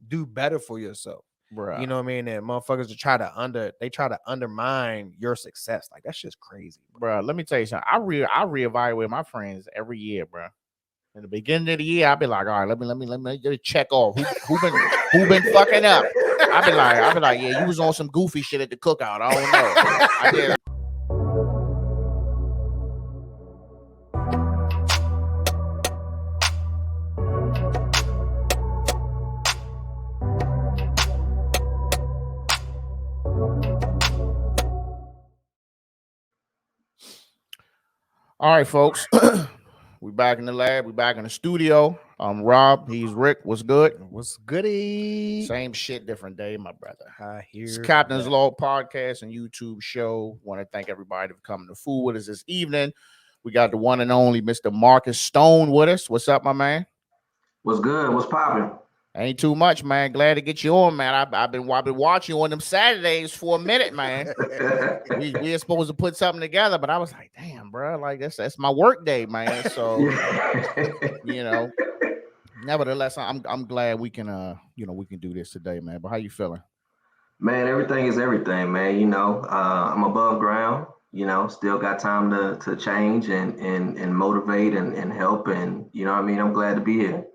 do better for yourself. Bruh. You know what I mean? And motherfuckers try to undermine your success. Like that's just crazy, Bro, let me tell you something. I reevaluate my friends every year, bro. In the beginning of the year, I'll be like, all right, let me just check off who been fucking up. I'll be like, yeah, you was on some goofy shit at the cookout. I don't know. I did. All right, folks. We back in the lab. We back in the studio. I'm Rob. He's Rick. What's good? What's goody? Same shit, different day, my brother. I hear It's Captain's Log podcast and YouTube show. Want to thank everybody for coming to fool with us this evening. We got the one and only Mr. Marcus Stone with us. What's up, my man? What's good? What's popping? Ain't too much, man. Glad to get you on, man. I've been watching you on them Saturdays for a minute, man. we were supposed to put something together, but I was like, damn, bro, like that's my work day, man. So you know, nevertheless, I'm glad we can we can do this today, man. But how you feeling? Man, everything is everything, man. I'm above ground. Still got time to change and motivate and help, and what I mean. I'm glad to be here.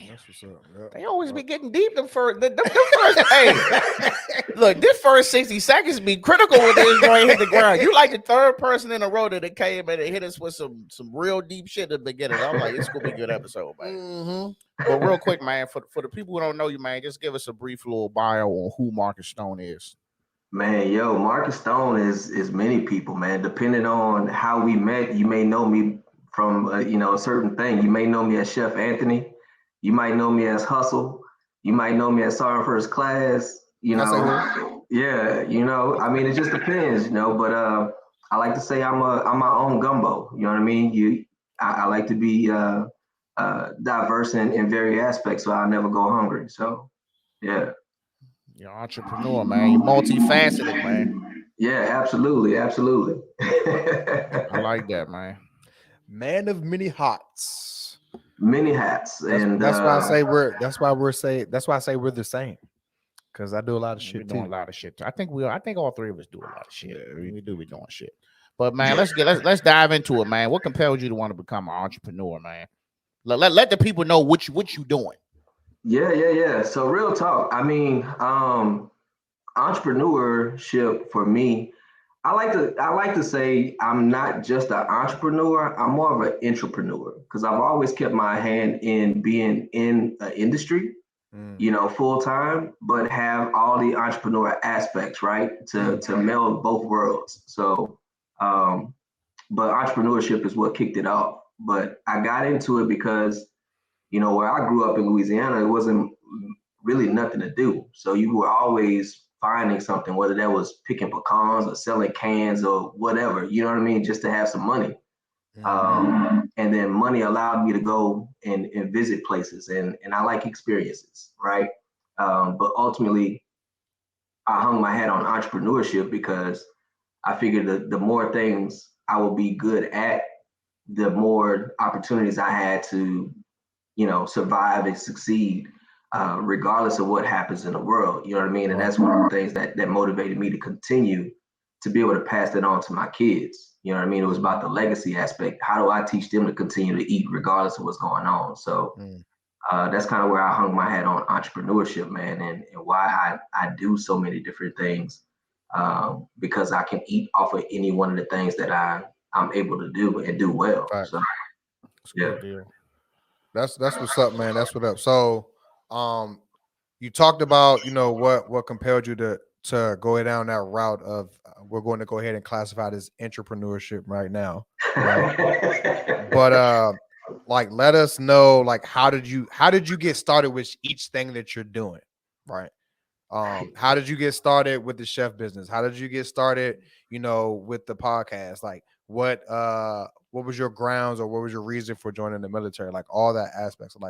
That's what's up. Yep. They always be getting deep. Them first, hey, look, this first 60 seconds be critical when they're going to hit the ground. You like the third person in a row that came and hit us with some real deep shit at the beginning. I'm like, it's gonna be a good episode, man. Mm-hmm. But real quick, man, for the people who don't know you, man, just give us a brief little bio on who Marcus Stone is. Man, Marcus Stone is many people, man. Depending on how we met, you may know me from a certain thing. You may know me as Chef Anthony. You might know me as Hustle. You might know me as Sergeant First Class. Yeah. I mean, it just depends, But I like to say I'm my own gumbo. You know what I mean? I like to be diverse in various aspects, so I'll never go hungry. So, yeah. You're an entrepreneur, man. You're multifaceted, man. Yeah, absolutely. I like that, man. Man of many hats. Many hats. That's why I say we're the same. Because I do a lot of shit too. Doing a lot of shit. I think all three of us do a lot of shit. Yeah, we do be doing shit. But man, let's dive into it, man. What compelled you to want to become an entrepreneur, man? Let the people know what you doing. Yeah. So real talk. I mean, entrepreneurship for me, I like to say I'm not just an entrepreneur. I'm more of an intrapreneur because I've always kept my hand in being in an industry, full time, but have all the entrepreneur aspects, right? To meld both worlds. So, but entrepreneurship is what kicked it off. But I got into it because, where I grew up in Louisiana, it wasn't really nothing to do. So you were always finding something, whether that was picking pecans or selling cans or whatever, you know what I mean, just to have some money. And then money allowed me to go and visit places, and I like experiences, right? But ultimately, I hung my hat on entrepreneurship because I figured the more things I will be good at, the more opportunities I had to, survive and succeed. Regardless of what happens in the world, you know what I mean? And that's one of the things that motivated me to continue to be able to pass that on to my kids. You know what I mean? It was about the legacy aspect. How do I teach them to continue to eat regardless of what's going on? So that's kind of where I hung my hat on entrepreneurship, man, and why I do so many different things, because I can eat off of any one of the things that I'm able to do and do well. Right. So, yeah. That's what's up, man. That's what up. So, you talked about, what compelled you to go down that route of we're going to go ahead and classify this entrepreneurship right now. Right? But let us know, how did you get started with each thing that you're doing, right? How did you get started with the chef business? How did you get started, with the podcast? Like what was your grounds or what was your reason for joining the military? Like all that aspects of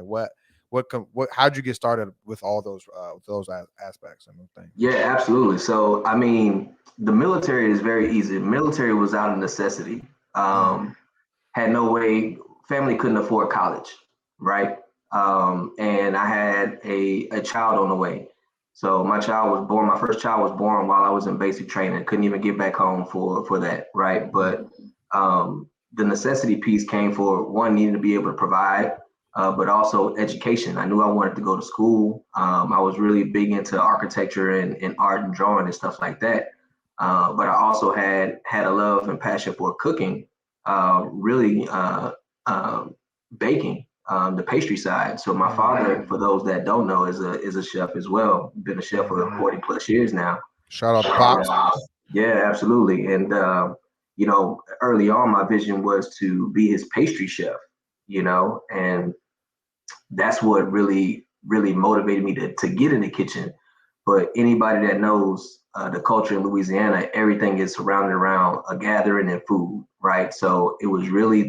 how'd you get started with all those aspects and things? Yeah, absolutely. So, I mean, the military is very easy. The military was out of necessity. Had no way, family couldn't afford college, right? and I had a child on the way. So my first child was born while I was in basic training. Couldn't even get back home for that, right? But the necessity piece came for one, needing to be able to provide, but also education. I knew I wanted to go to school. I was really big into architecture and art and drawing and stuff like that. But I also had a love and passion for cooking, really baking, the pastry side. So my father, for those that don't know, is a chef as well. Been a chef for 40 plus years now. Shout out to Pops. Yeah, absolutely. And early on, my vision was to be his pastry chef. And that's what really motivated me to get in the kitchen. But anybody that knows the culture in Louisiana, everything is surrounded around a gathering and food, right? So it was really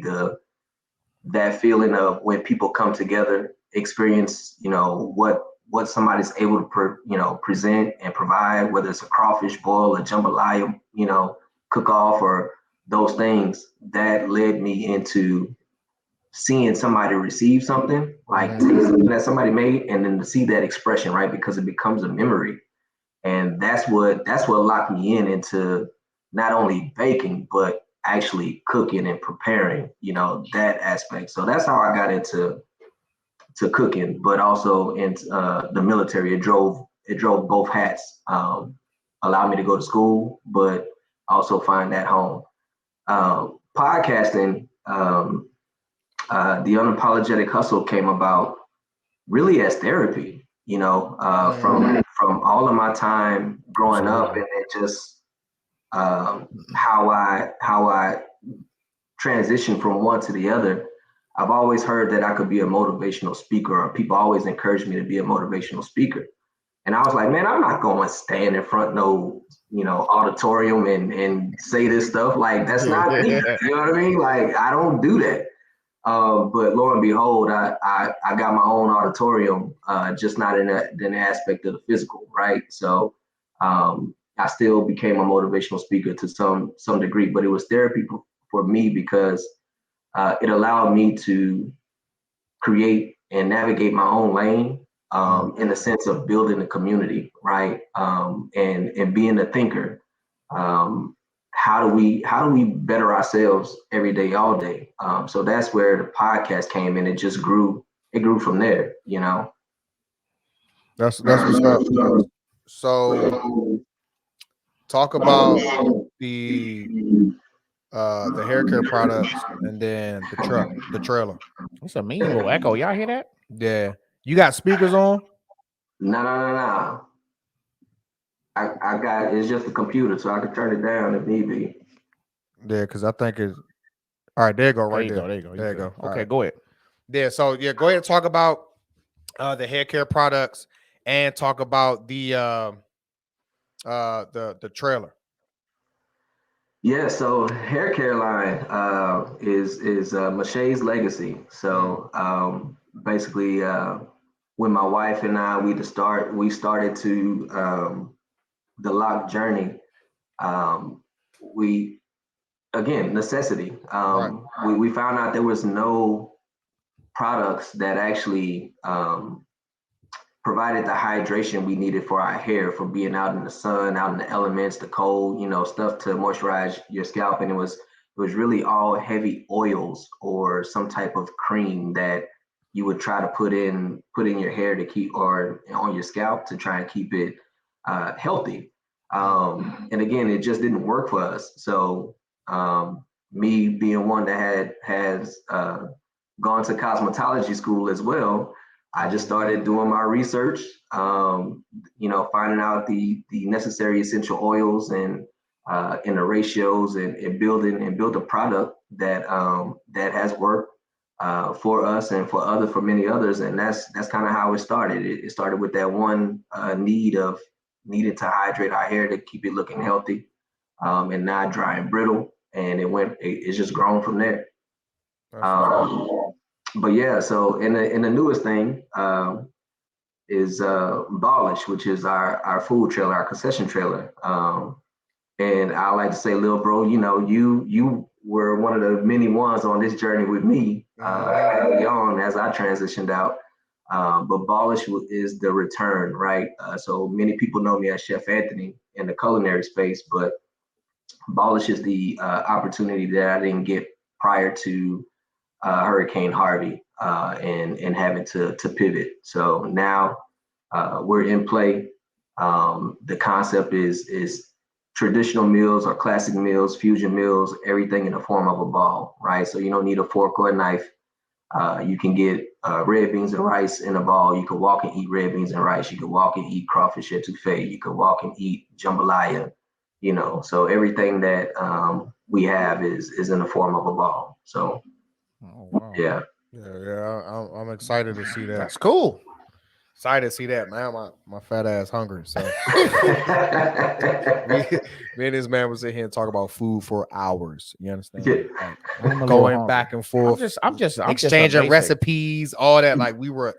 that feeling of when people come together, experience, what somebody's able to present and provide, whether it's a crawfish boil, a jambalaya, cook off, or those things. That led me into seeing somebody receive something, like take something that somebody made, and then to see that expression, right? Because it becomes a memory. And that's what locked me into not only baking, but actually cooking and preparing, that aspect. So that's how I got into cooking, but also in the military. It drove both hats. Allowed me to go to school, but also find that home. Podcasting, the unapologetic hustle came about really as therapy, from all of my time growing up, and then just how I transitioned from one to the other. I've always heard that I could be a motivational speaker, or people always encouraged me to be a motivational speaker. And I was like, man, I'm not going to stand in front no, auditorium and say this stuff. Like, that's not me. You know what I mean? Like, I don't do that. But lo and behold, I got my own auditorium, just not in the aspect of the physical, right? So I still became a motivational speaker to some degree, but it was therapy for me because it allowed me to create and navigate my own lane, in the sense of building a community, right? And being a thinker. How do we better ourselves every day, all day? So that's where the podcast came, and it just grew. It grew from there, That's what's up. So talk about the hair care products and then the trailer. It's a mean little echo. Y'all hear that? Yeah. You got speakers on? No. I got, it's just a computer, so I can turn it down if need be. Yeah, because I think it's all right. There you go, right there. There you go. There you go. Okay, right. go ahead. Yeah, so go ahead and talk about the hair care products and talk about the trailer. Yeah, so hair care line is Maché's legacy. So basically, when my wife and I we started to the lock journey. We again necessity. Right. We found out there was no products that actually provided the hydration we needed for our hair, from being out in the sun, out in the elements, the cold, stuff to moisturize your scalp. And it was really all heavy oils or some type of cream that you would try to put in your hair to keep, or on your scalp to try and keep it healthy. And again, it just didn't work for us. So me being one that has gone to cosmetology school as well, I just started doing my research, finding out the necessary essential oils and the ratios, and build a product that has worked for us and for many others. And that's kind of how it started. It started with that one needed to hydrate our hair to keep it looking healthy, and not dry and brittle. And it's just grown from there. But yeah, so in the newest thing is Embodies, which is our food trailer, our concession trailer. And I like to say, Lil Bro, you were one of the many ones on this journey with me early on as I transitioned out. But Ballish is the return, right? So many people know me as Chef Anthony in the culinary space, but Ballish is the opportunity that I didn't get prior to Hurricane Harvey and having to pivot. So now we're in play. The concept is traditional meals or classic meals, fusion meals, everything in the form of a ball, right? So you don't need a fork or a knife. You can get red beans and rice in a ball. You can walk and eat red beans and rice. You can walk and eat crawfish etouffee. You can walk and eat jambalaya. So everything that we have is in the form of a ball. So Oh wow. yeah. Yeah. I'm excited to see that. That's cool. Excited to see that, man. My fat ass hungry. So me, me and this man was sitting here and talk about food for hours. You understand? Yeah. Like I'm a little going hungry. back and forth, I'm just a exchanging basic. recipes, all that. Like we were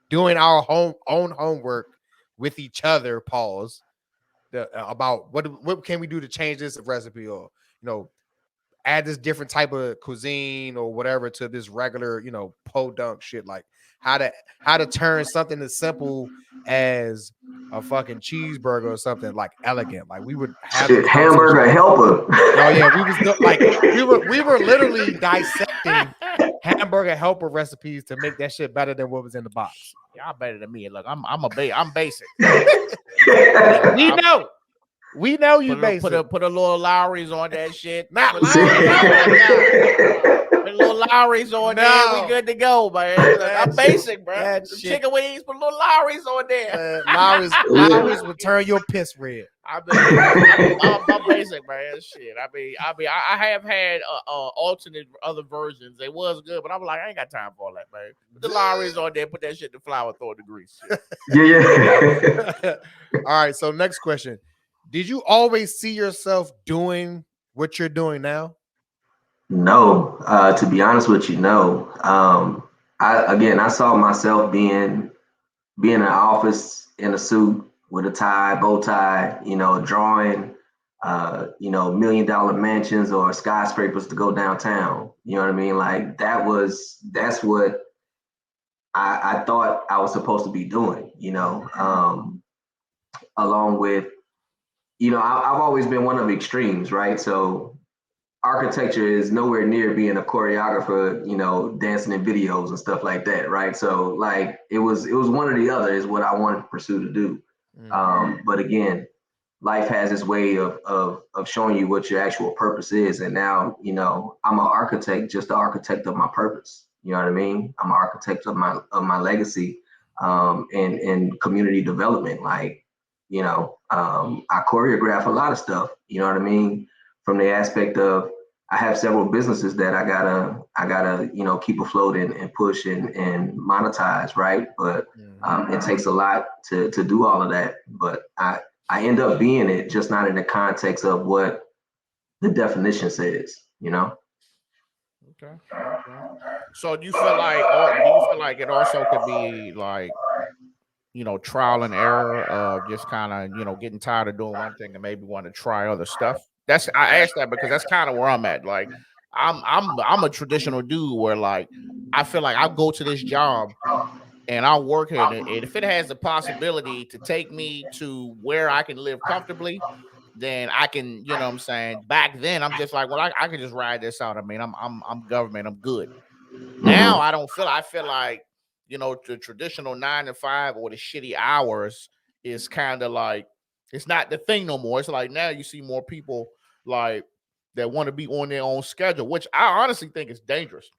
doing our own homework with each other. Pause. About what can we do to change this recipe, or add this different type of cuisine or whatever to this regular podunk shit. Like how to turn something as simple as a fucking cheeseburger or something like elegant. Like we would have Shit, hamburger helper. Oh yeah, we were literally dissecting hamburger helper recipes to make that shit better than what was in the box. Y'all better than me. Look, I'm basic. We know you basic. Put a little Lowry's on that shit. Not Put a little Lowry's on there. We good to go, man. I'm basic, bro. Chicken wings, put a little Lowry's on there. Lowry's will turn your piss red. I'm basic, man. Shit. I have had alternate other versions. They was good, but I'm like, I ain't got time for all that, man. Put the Lowry's on there, put that shit in the flour, throw it in the grease. Yeah. All right. So next question. Did you always see yourself doing what you're doing now? No, to be honest with you, no. I saw myself being in an office in a suit with a tie, bow tie, drawing, $1 million mansions or skyscrapers to go downtown. You know what I mean? Like that's what I thought I was supposed to be doing. Along with, I've always been one of extremes, right? So architecture is nowhere near being a choreographer, dancing in videos and stuff like that, right? So like it was one or the other is what I wanted to pursue to do. But again, life has its way of showing you what your actual purpose is. And now, I'm an architect, just the architect of my purpose. You know what I mean? I'm an architect of my legacy and community development. Like, I choreograph a lot of stuff, you know what I mean? From the aspect of I have several businesses that I gotta keep afloat and push and monetize, right? But it takes a lot to do all of that. But I end up being it, just not in the context of what the definition says, Okay. So do you feel like it also could be like, trial and error of just kind of, getting tired of doing one thing and maybe want to try other stuff? I asked that because that's kind of where I'm at. Like I'm a traditional dude where like I feel like I go to this job and I'll work here, and if it has the possibility to take me to where I can live comfortably, then I can, you know what I'm saying? Back then I'm just like, well, I can just ride this out. I mean, I'm government, I'm good. Now I feel like, the traditional 9 to 5 or the shitty hours is kind of like it's not the thing no more. It's like now you see more people like that want to be on their own schedule, which I honestly think is dangerous.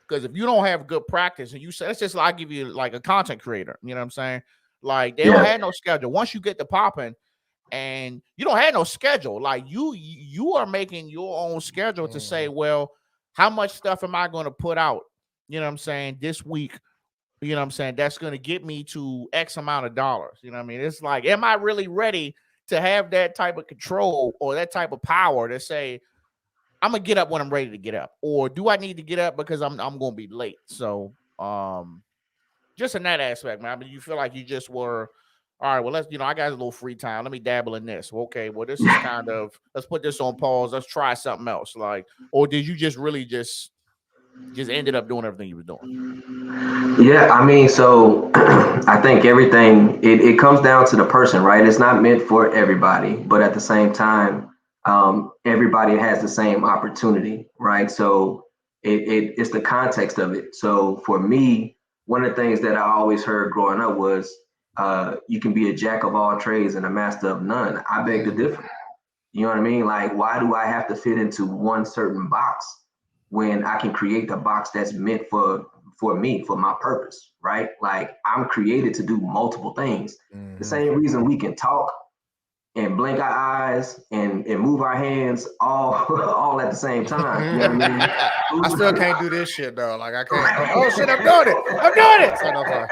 Because if you don't have good practice and you say, it's just like I give you like a content creator, you know what I'm saying? Like they don't have no schedule. Once you get to popping and you don't have no schedule, like you are making your own schedule to say, well, how much stuff am I going to put out? You know what I'm saying? This week, you know what I'm saying? That's going to get me to X amount of dollars. You know what I mean? It's like, am I really ready to have that type of control or that type of power to say, I'm gonna get up when I'm ready to get up, or do I need to get up because I'm gonna be late? So, just in that aspect, man. I mean, you feel like you just were, all right. Well, let's, I got a little free time. Let me dabble in this. Well, okay, well, this is kind of let's put this on pause. Let's try something else. Like, or did you just really just Just ended up doing everything you was doing. Yeah, I mean, so I think everything it comes down to the person, right? It's not meant for everybody, but at the same time, everybody has the same opportunity, right? So it's the context of it. So for me, one of the things that I always heard growing up was you can be a jack of all trades and a master of none. I beg to differ. You know what I mean? Like, why do I have to fit into one certain box when I can create a box that's meant for me, for my purpose, right? Like, I'm created to do multiple things. The same reason we can talk and blink our eyes and move our hands all all at the same time. You know what I mean? I still can't do this shit though. Like I can't. Oh shit, I'm doing it. I'm doing it. So, no, sorry.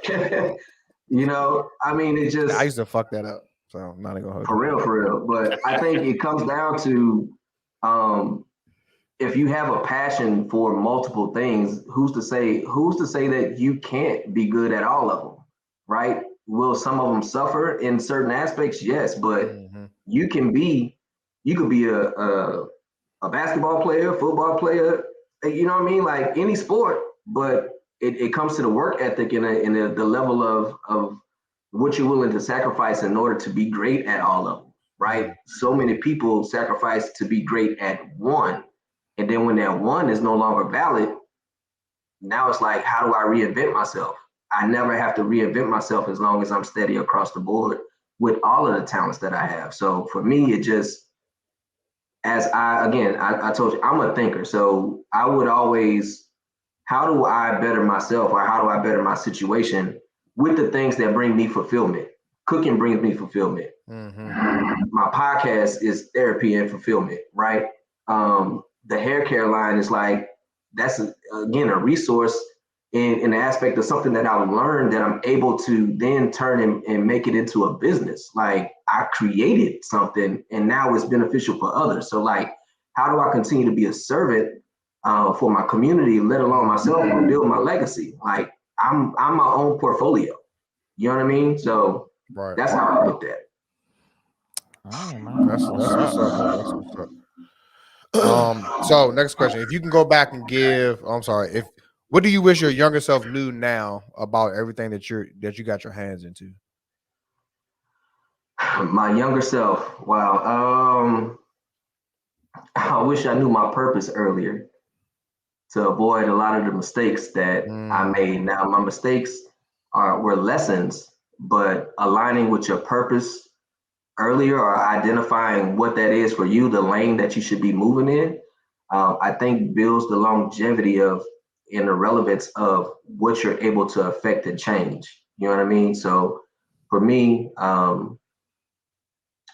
Come on, bro. You know, I mean, it just I used to fuck that up. So I'm not gonna hold for real. But I think it comes down to if you have a passion for multiple things, who's to say that you can't be good at all of them, right? Will some of them suffer in certain aspects? Yes, but you could be a basketball player, football player, you know what I mean? Like any sport, but it comes to the work ethic and the level of what you're willing to sacrifice in order to be great at all of them, right? So many people sacrifice to be great at one. And then when that one is no longer valid, now it's like, how do I reinvent myself? I never have to reinvent myself as long as I'm steady across the board with all of the talents that I have. So for me, it just, I told you, I'm a thinker. So I would always, how do I better myself or how do I better my situation with the things that bring me fulfillment? Cooking brings me fulfillment. My podcast is therapy and fulfillment, right? The hair care line is like, that's again a resource in the aspect of something that I've learned that I'm able to then turn and make it into a business. Like I created something and now it's beneficial for others. So like, how do I continue to be a servant for my community, let alone myself, and build my legacy? Like I'm my own portfolio. You know what I mean? So that's how I looked at it. All right, man. That's what's up, man. That's what's up. So next question. If you can go back and give, I'm sorry, if what do you wish your younger self knew now about everything that you got your hands into? My younger self, wow. I wish I knew my purpose earlier to avoid a lot of the mistakes that I made. Now my mistakes were lessons, but aligning with your purpose earlier or identifying what that is for you, the lane that you should be moving in, I think builds the longevity of and the relevance of what you're able to affect and change. You know what I mean? So for me,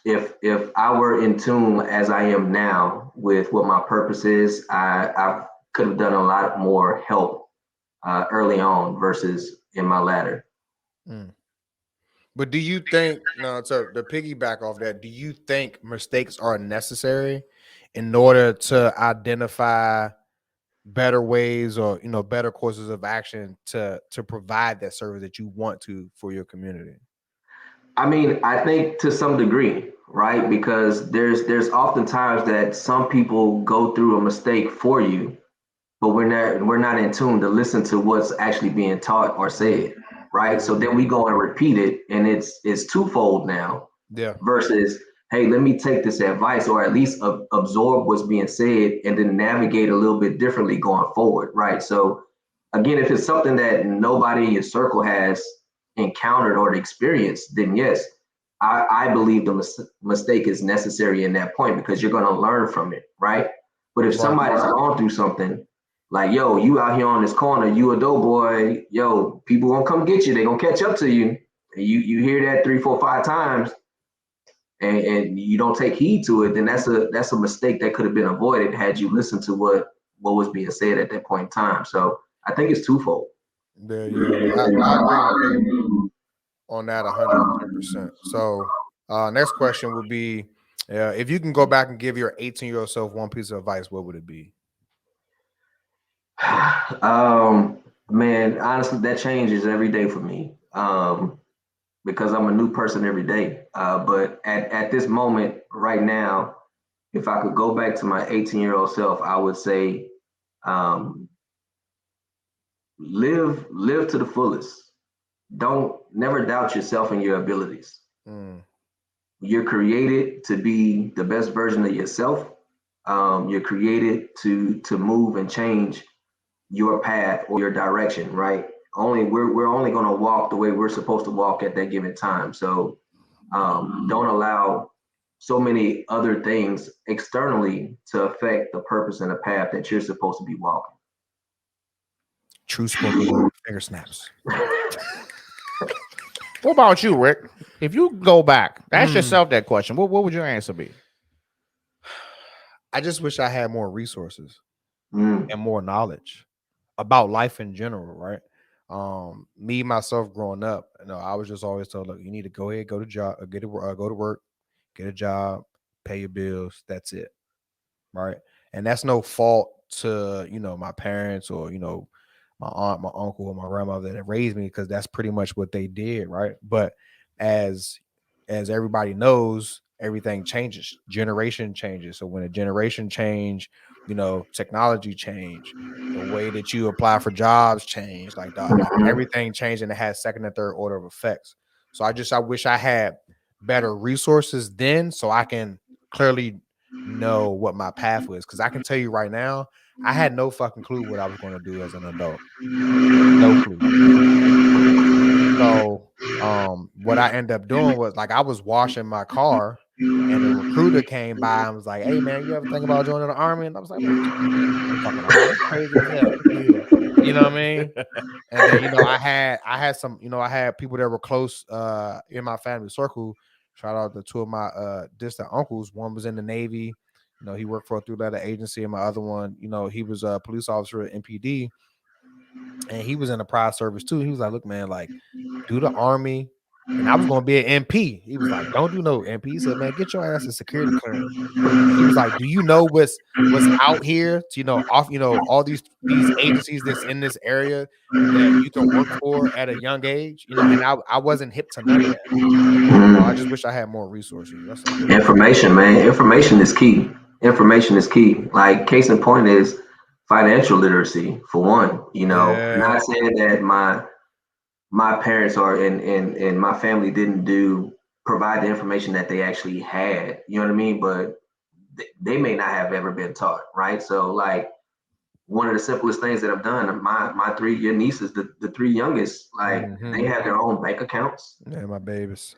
if I were in tune as I am now with what my purpose is, I could have done a lot more help early on versus in my latter. But do you think, no, to piggyback off that, do you think mistakes are necessary in order to identify better ways or better courses of action to provide that service that you want to for your community? I mean, I think to some degree, right? Because there's oftentimes that some people go through a mistake for you, but we're not in tune to listen to what's actually being taught or said, right? So then we go and repeat it, and it's twofold now. Yeah. Versus, hey, let me take this advice or at least absorb what's being said and then navigate a little bit differently going forward, right? So again, if it's something that nobody in your circle has encountered or experienced, then yes, I believe the mistake is necessary in that point because you're going to learn from it, right? But if somebody's gone through something, like, yo, you out here on this corner, you a dope boy, yo, people gonna come get you, they gonna catch up to you. And you hear that 3, 4, 5 times and you don't take heed to it, then that's a mistake that could have been avoided had you listened to what was being said at that point in time. So I think it's twofold. Yeah, I agree with you on that 110%. So next question would be, if you can go back and give your 18-year-old self one piece of advice, what would it be? Man, honestly, that changes every day for me because I'm a new person every day. But at this moment right now, if I could go back to my 18-year-old self, I would say Um, live to the fullest. Don't never doubt yourself and your abilities. You're created to be the best version of yourself. You're created to move and change your path or your direction, right? We're only going to walk the way we're supposed to walk at that given time. So don't allow so many other things externally to affect the purpose and the path that you're supposed to be walking. True spoken word. Finger snaps. What about you, Rick? If you go back, ask yourself that question. What would your answer be? I just wish I had more resources and more knowledge about life in general, right? Me myself growing up, I was just always told, look, you need to go ahead, go to job, go to work, get a job, pay your bills. That's it, right? And that's no fault to my parents or my aunt, my uncle, or my grandmother that raised me, because that's pretty much what they did, right? But as everybody knows, everything changes, generation changes. So when a generation change, technology change, the way that you apply for jobs change, like everything changed, and it has second and third order of effects. So I wish I had better resources then, so I can clearly know what my path was. Because I can tell you right now, I had no fucking clue what I was going to do as an adult. No clue. So what I ended up doing was, like, I was washing my car and a recruiter came by and was like, "Hey man, you ever think about joining the army?" And I was like, "Man, fucking army, crazy as hell. Yeah. You know what I mean?" And then, I had some, I had people that were close in my family circle. Shout out to two of my distant uncles. One was in the Navy. He worked for a three-letter agency, and my other one, he was a police officer at MPD, and he was in the prize service too. He was like, "Look, man, like, do the army." And I was going to be an MP. He was like, "Don't do no MP." He said, "Man, get your ass a security clearance." And he was like, "Do you know what's out here to, off, all these agencies that's in this area that you can work for at a young age?" And I wasn't hip to none of that. So I just wish I had more resources. That's all. Information, man. Information is key. Information is key. Like, case in point is financial literacy, for one. Yeah. Not saying that my parents and my family didn't provide the information that they actually had. You know what I mean? But they may not have ever been taught, right? So, like, one of the simplest things that I've done, my 3 year nieces, the three youngest, like, they have their own bank accounts. Yeah, my babies.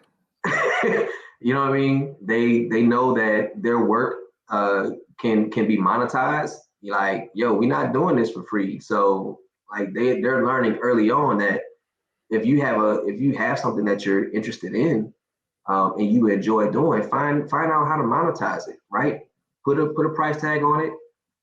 You know what I mean? They know that their work can be monetized. You're like, yo, we're not doing this for free. So, like, they're learning early on that if you have something that you're interested in, and you enjoy doing, find out how to monetize it, right? Put a price tag on it,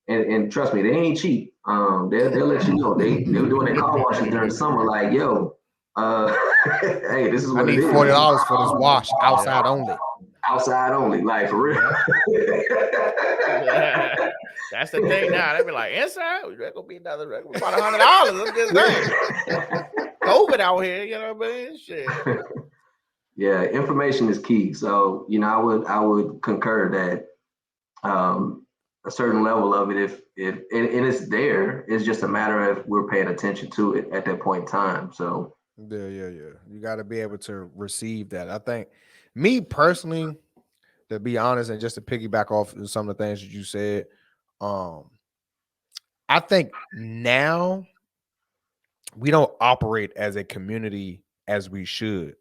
and trust me, they ain't cheap. They'll let you know. They were doing their car washes during the summer, like, yo, hey, this is I what it need is. $40 for this wash, outside only. Outside only, like, for real. That's the thing now. They be like, inside, that's gonna be about $100. Let's get done. COVID out here, you know what I mean? Shit. Yeah, information is key. So, I would concur that a certain level of it, if and it's there, it's just a matter of we're paying attention to it at that point in time. So Yeah. You got to be able to receive that. I think, me personally, to be honest, and just to piggyback off of some of the things that you said, I think now we don't operate as a community as we should,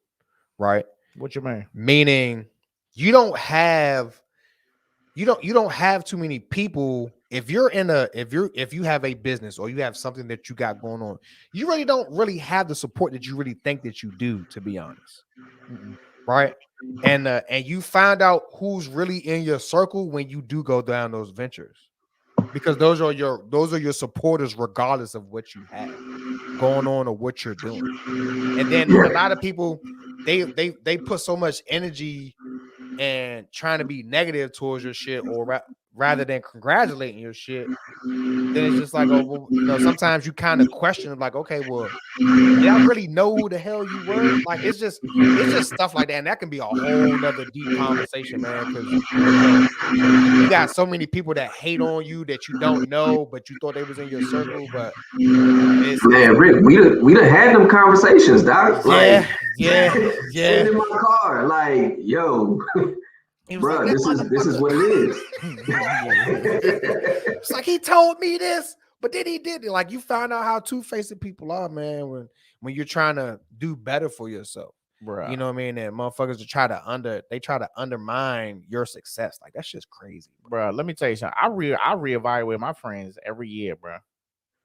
right? What you mean? Meaning, you don't have too many people. If you have a business or you have something that you got going on, you really don't really have the support that you really think that you do, to be honest. Right? And you find out who's really in your circle when you do go down those ventures, because those are your supporters, regardless of what you have going on or what you're doing. And then a lot of people, they put so much energy and trying to be negative towards your shit, or rather than congratulating your shit, then it's just like, oh, well, you know, sometimes you kind of question like, okay, well, did I really know who the hell you were? Like, it's just stuff like that, and that can be a whole nother deep conversation, man. Because you know, you got so many people that hate on you that you don't know, but you thought they was in your circle, but it's Man, Rick, we done had them conversations, doc. Like, yeah. sitting in my car, like, yo, He was bro, like, that this is what it is. It's like he told me this, but then he did it. Like, you found out how two-faced people are, man, when you're trying to do better for yourself. Bruh. You know what I mean? And motherfuckers try to undermine your success. Like, that's just crazy, Bro, let me tell you something. I reevaluate my friends every year, bro.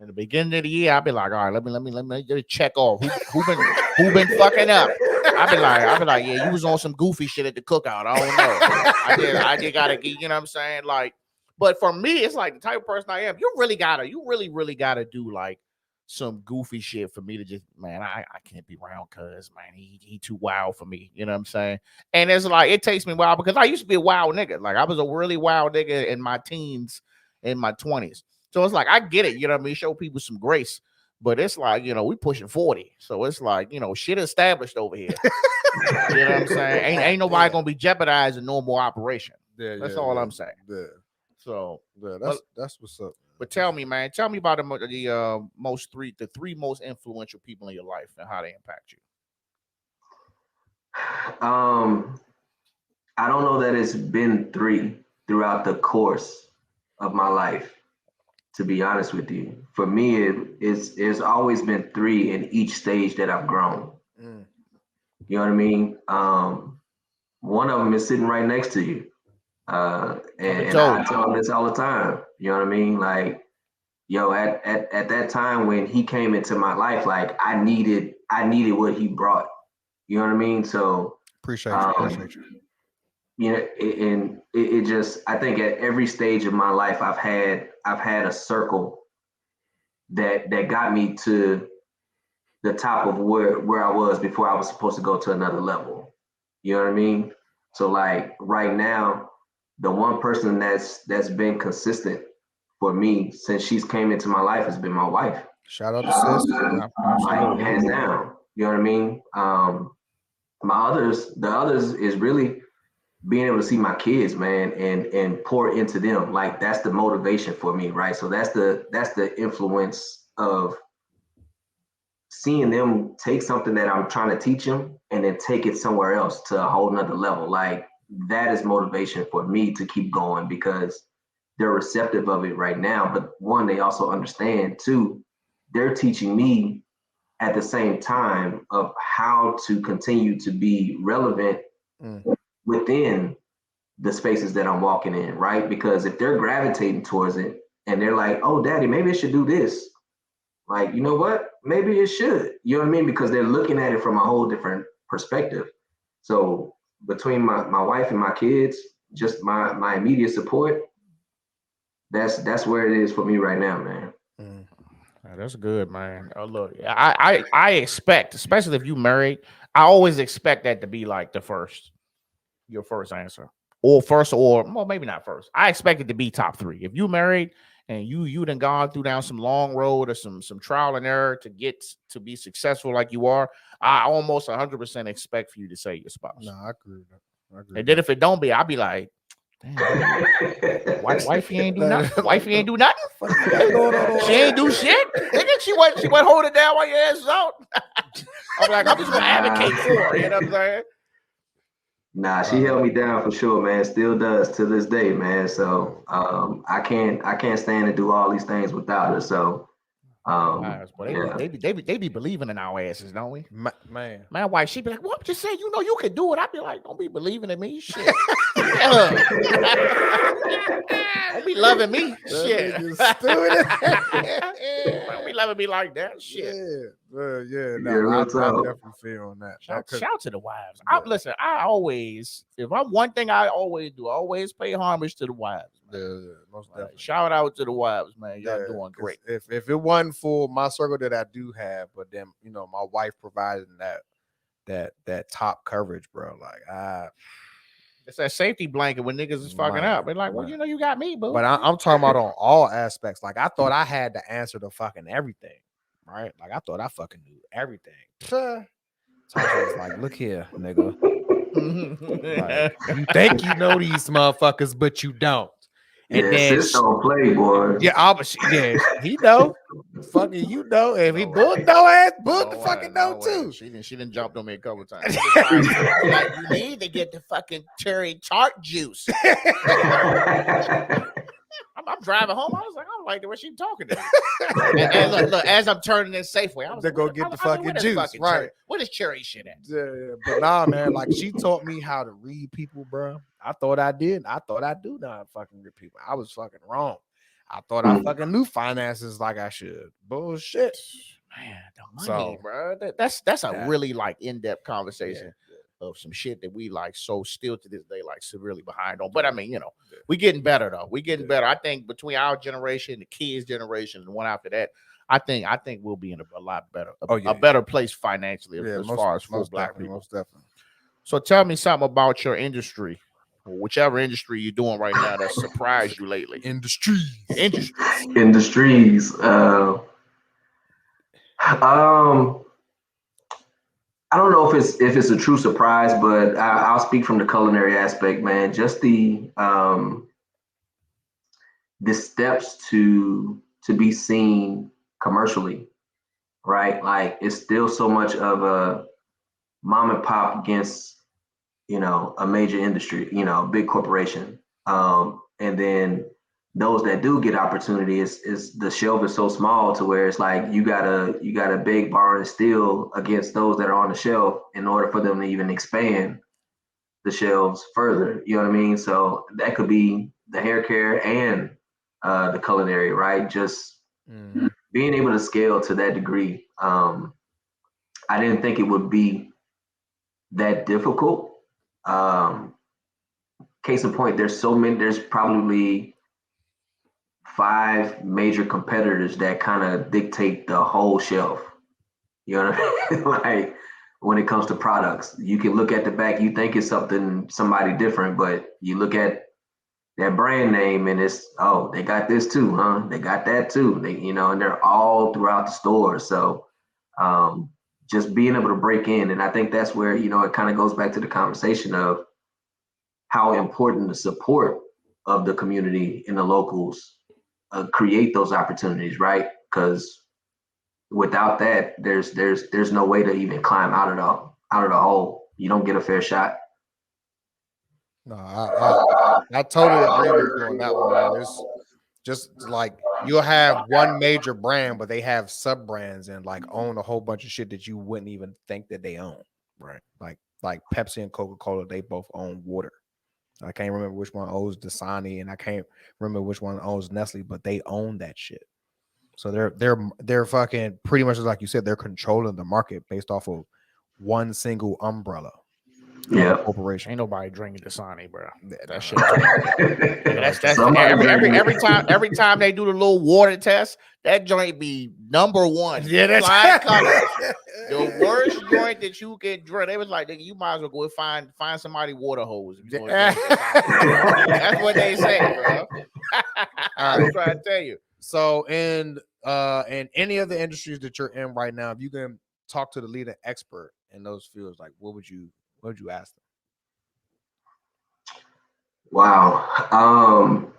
In the beginning of the year, I'll be like, all right, let me just check off who been fucking up. I'll be like, yeah, you was on some goofy shit at the cookout. I don't know. I did gotta get, you know what I'm saying? Like, but for me, it's like the type of person I am. You really gotta do like some goofy shit for me to just, man, I can't be around cuz, man, he too wild for me. You know what I'm saying? And it's like, it takes me a while because I used to be a wild nigga. Like, I was a really wild nigga in my teens, in my 20s. So it's like, I get it, you know what I mean? Show people some grace. But it's like, you know, we pushing 40. So it's like, you know, shit established over here. You know what I'm saying? Ain't nobody gonna be jeopardizing normal operation. That's all I'm saying. Yeah. So That's what's up. But tell me, man, tell me about the three most influential people in your life and how they impact you. I don't know that it's been three throughout the course of my life. To be honest with you, for me, it's always been three in each stage that I've grown. Mm. You know what I mean? One of them is sitting right next to you, and I tell him this all the time. You know what I mean? Like, yo, at that time when he came into my life, like I needed what he brought. You know what I mean? So Appreciate you. You know, it just, I think at every stage of my life, I've had a circle that got me to the top of where I was before I was supposed to go to another level. You know what I mean? So like right now, the one person that's been consistent for me since she's came into my life has been my wife. Shout out to sis. Like, hands down. You know what I mean? The others is really being able to see my kids, man, and pour into them. Like, that's the motivation for me, right? So that's the influence of seeing them take something that I'm trying to teach them and then take it somewhere else to a whole nother level. Like, that is motivation for me to keep going because they're receptive of it right now. But one, they also understand. Two, they're teaching me at the same time of how to continue to be relevant within the spaces that I'm walking in, right? Because if they're gravitating towards it and they're like, oh, daddy, maybe it should do this. Like, you know what? Maybe it should. You know what I mean? Because they're looking at it from a whole different perspective. So between my wife and my kids, just my immediate support, that's where it is for me right now, man. That's good, man. Oh, look, I expect, especially if you married, I always expect that to be like your first answer, or well, maybe not first. I expect it to be top three. If you married and you done gone through down some long road or some trial and error to get to be successful like you are, I almost 100% expect for you to say your spouse. No, I agree with that. And then if it don't be, I'll be like, damn, wifey ain't do nothing. Wifey ain't do nothing. She ain't do shit. Nigga, she went holding down while your ass was out. I'm like, I'm just gonna advocate for her. You know what I'm saying? Nah, she held me down for sure, man. Still does to this day, man. So I can't stand to do all these things without her. So But yeah. they be believing in our asses, don't we? Man, my wife, she be like, "What? Just say you know you can do it." I be like, "Don't be believing in me, shit. Don't be loving me, shit. Don't be loving me like that, shit." Yeah. No, real I talk. definitely feel on that. Shout to the wives. Listen, if I'm one thing I always do, I always pay homage to the wives. Most definitely. Shout out to the wives, man. Y'all doing great. If it wasn't for my circle that I do have, but then my wife providing that top coverage, bro. Like It's that safety blanket when niggas is fucking up. They're like, well, you know, you got me, boo. But I'm talking about on all aspects. Like I thought I had the answer to fucking everything, right? Like I thought I fucking knew everything. Tasha was like, look here, nigga. Like, you think you know these motherfuckers, but you don't. And then sis don't play, boy. Yeah, he know. Fucking you know. If he Boog know ass, Boog the fucking know too. She didn't jump on me a couple times. Like, you need to get the fucking cherry tart juice. I'm driving home. I was like, I don't like the way she's talking to me. and look, as I'm turning in Safeway, I was like, go get the fucking juice, right? Cherry? What is cherry shit at? Yeah, but nah, man. Like she taught me how to read people, bro. I thought I did. I thought I do know how to fucking read people. I was fucking wrong. I thought I fucking knew finances like I should. Bullshit, man. The money, bro. That's a really like in-depth conversation. Of some shit that we like so still to this day like severely behind on. But I mean, you know, we getting better though. We getting better. I think between our generation, the kids' generation, and the one after that, I think we'll be in a lot better, a better place financially as far as for Black people. Most definitely. So tell me something about your industry, or whichever industry you're doing right now that surprised you lately. Industries. I don't know if it's a true surprise, but I'll speak from the culinary aspect, man. Just the steps to be seen commercially, right? Like it's still so much of a mom and pop against, you know, a major industry, you know, big corporation. And then those that do get opportunity is the shelf is so small to where it's like you gotta beg, borrow, and steal against those that are on the shelf in order for them to even expand the shelves further. You know what I mean? So that could be the hair care and the culinary, right? Just being able to scale to that degree. I didn't think it would be that difficult. Case in point, there's probably 5 major competitors that kind of dictate the whole shelf. You know what I mean? Like when it comes to products, you can look at the back, you think it's somebody different, but you look at that brand name and it's, oh, they got this too, huh? They got that too. They, you know, and they're all throughout the store. So just being able to break in. And I think that's where, you know, it kind of goes back to the conversation of how important the support of the community and the locals create those opportunities, right? Because without that, there's no way to even climb out of the hole. You don't get a fair shot. No, I totally agree with you on that one, man. It's just like you'll have one major brand, but they have sub brands and like own a whole bunch of shit that you wouldn't even think that they own, right? Like Pepsi and Coca-Cola, they both own water. I can't remember which one owns Dasani, and I can't remember which one owns Nestle, but they own that shit. So they're fucking pretty much like you said, they're controlling the market based off of one single umbrella. Yeah, corporation. Ain't nobody drinking Dasani, bro. That shit. That's every time they do the little water test, that joint be number one. Yeah, that's the worst joint that you can drink. They was like, you might as well go find somebody water hose. That's what they say, bro. I'm trying to tell you. So in any of the industries that you're in right now, if you can talk to the leading expert in those fields, like what would you ask them? Wow.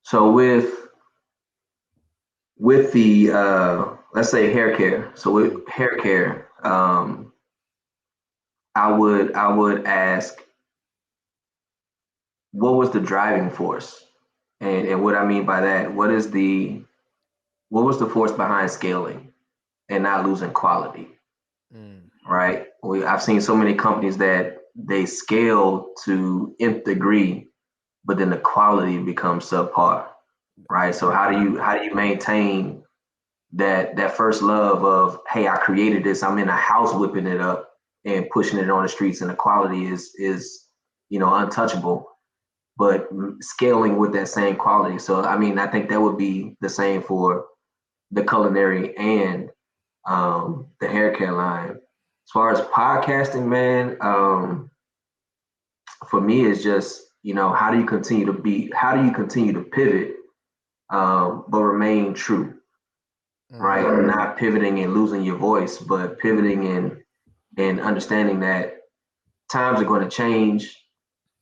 So with the let's say hair care. So with hair care, I would ask, what was the driving force? And what I mean by that, what was the force behind scaling and not losing quality? Right? I've seen so many companies that they scale to nth degree, but then the quality becomes subpar. Right? So how do you maintain that first love of, hey, I created this, I'm in a house whipping it up and pushing it on the streets, and the quality is untouchable, but scaling with that same quality. So I mean, I think that would be the same for the culinary and the hair care line. As far as podcasting, man, for me, it's just, how do you continue to pivot, but remain true, right? Not pivoting and losing your voice, but pivoting and understanding that times are going to change,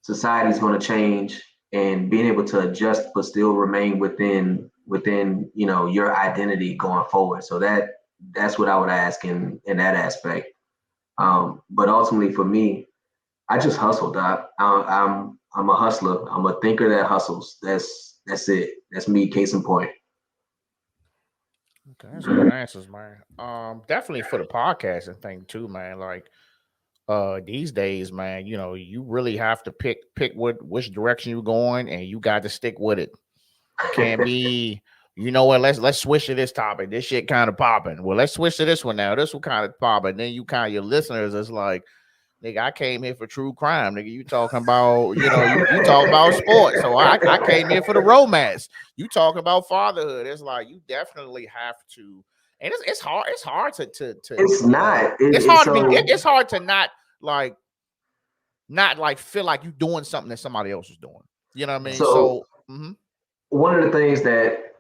society's going to change, and being able to adjust but still remain within your identity going forward. So that's what I would ask in that aspect. But ultimately, for me, I just hustle, Doc. I'm a hustler. I'm a thinker that hustles. That's it. That's me. Case in point. Okay, that's good answers, man. Definitely for the podcasting thing too, man. Like, these days, man, you really have to pick which direction you're going, and you got to stick with it. You can't be, let's switch to this topic. This shit kind of popping. Well, let's switch to this one now. This one kind of popping. Then your listeners is like, nigga, I came here for true crime. Nigga, you talking about, you talking about sports. So I came here for the romance. You talking about fatherhood. It's like you definitely have to, and it's hard. It's hard to It's not. It's hard to not feel like you doing something that somebody else is doing. You know what I mean? So one of the things that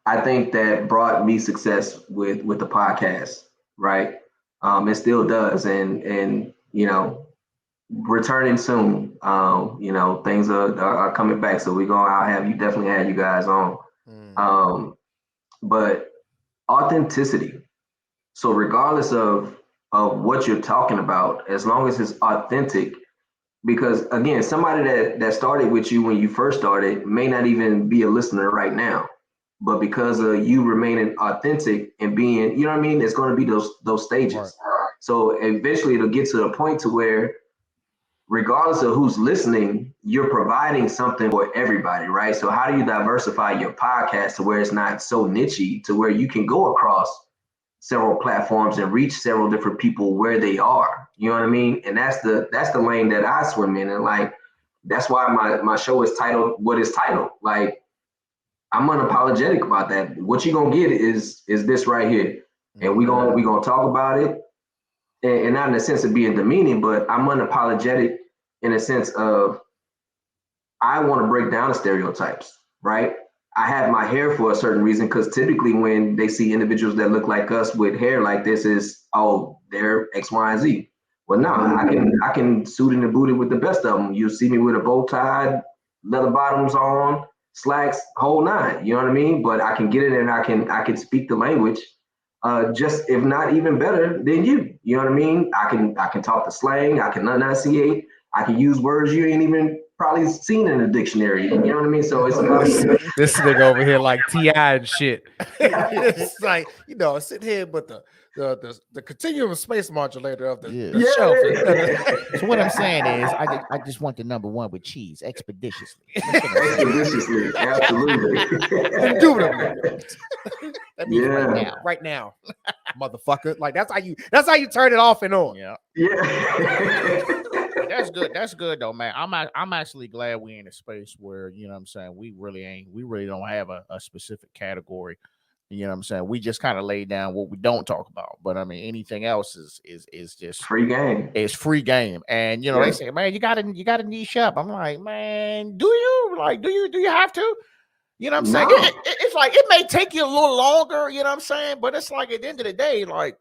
I think that brought me success with the podcast, right? It still does, and returning soon. Things are coming back, so I'll definitely have you guys on. But authenticity. So regardless of what you're talking about, as long as it's authentic, because again, somebody that started with you when you first started may not even be a listener right now, but because of you remaining authentic and being, you know what I mean, there's going to be those stages. Right. So eventually it'll get to the point to where, regardless of who's listening, you're providing something for everybody, right? So how do you diversify your podcast to where it's not so niche-y, to where you can go across several platforms and reach several different people where they are? You know what I mean? And that's the lane that I swim in. And like, that's why my show is titled what it's titled. Like, I'm unapologetic about that. What you're gonna get is this right here. And we gonna talk about it. And not in the sense of being demeaning, but I'm unapologetic in a sense of, I want to break down the stereotypes, right? I have my hair for a certain reason, because typically when they see individuals that look like us with hair like this, is, oh, they're X, Y, and Z. Well, no, I can suit and booted with the best of them. You'll see me with a bow tie, leather bottoms on, slacks, whole nine. You know what I mean? But I can get it, and I can speak the language. Just if not even better than you. You know what I mean? I can talk the slang, I can enunciate, I can use words you ain't even probably seen in a dictionary. You know what I mean? So it's about this nigga over here like T.I. and shit. It's like, sit here, but the continuum space modulator of the shelf. So what I'm saying is, I just want the number one with cheese expeditiously. Expeditiously, absolutely. Indubitably. That means right now, motherfucker. Like that's how you turn it off and on. Yeah. That's good. That's good though, man. I'm actually glad we're in a space where, you know what I'm saying, we really don't have a specific category. You know what I'm saying? We just kind of lay down what we don't talk about. But I mean, anything else is just free game. It's free game. And they say, man, you gotta niche up. I'm like, man, do you have to? You know what I'm saying? It's like, it may take you a little longer, you know what I'm saying? But it's like, at the end of the day, like,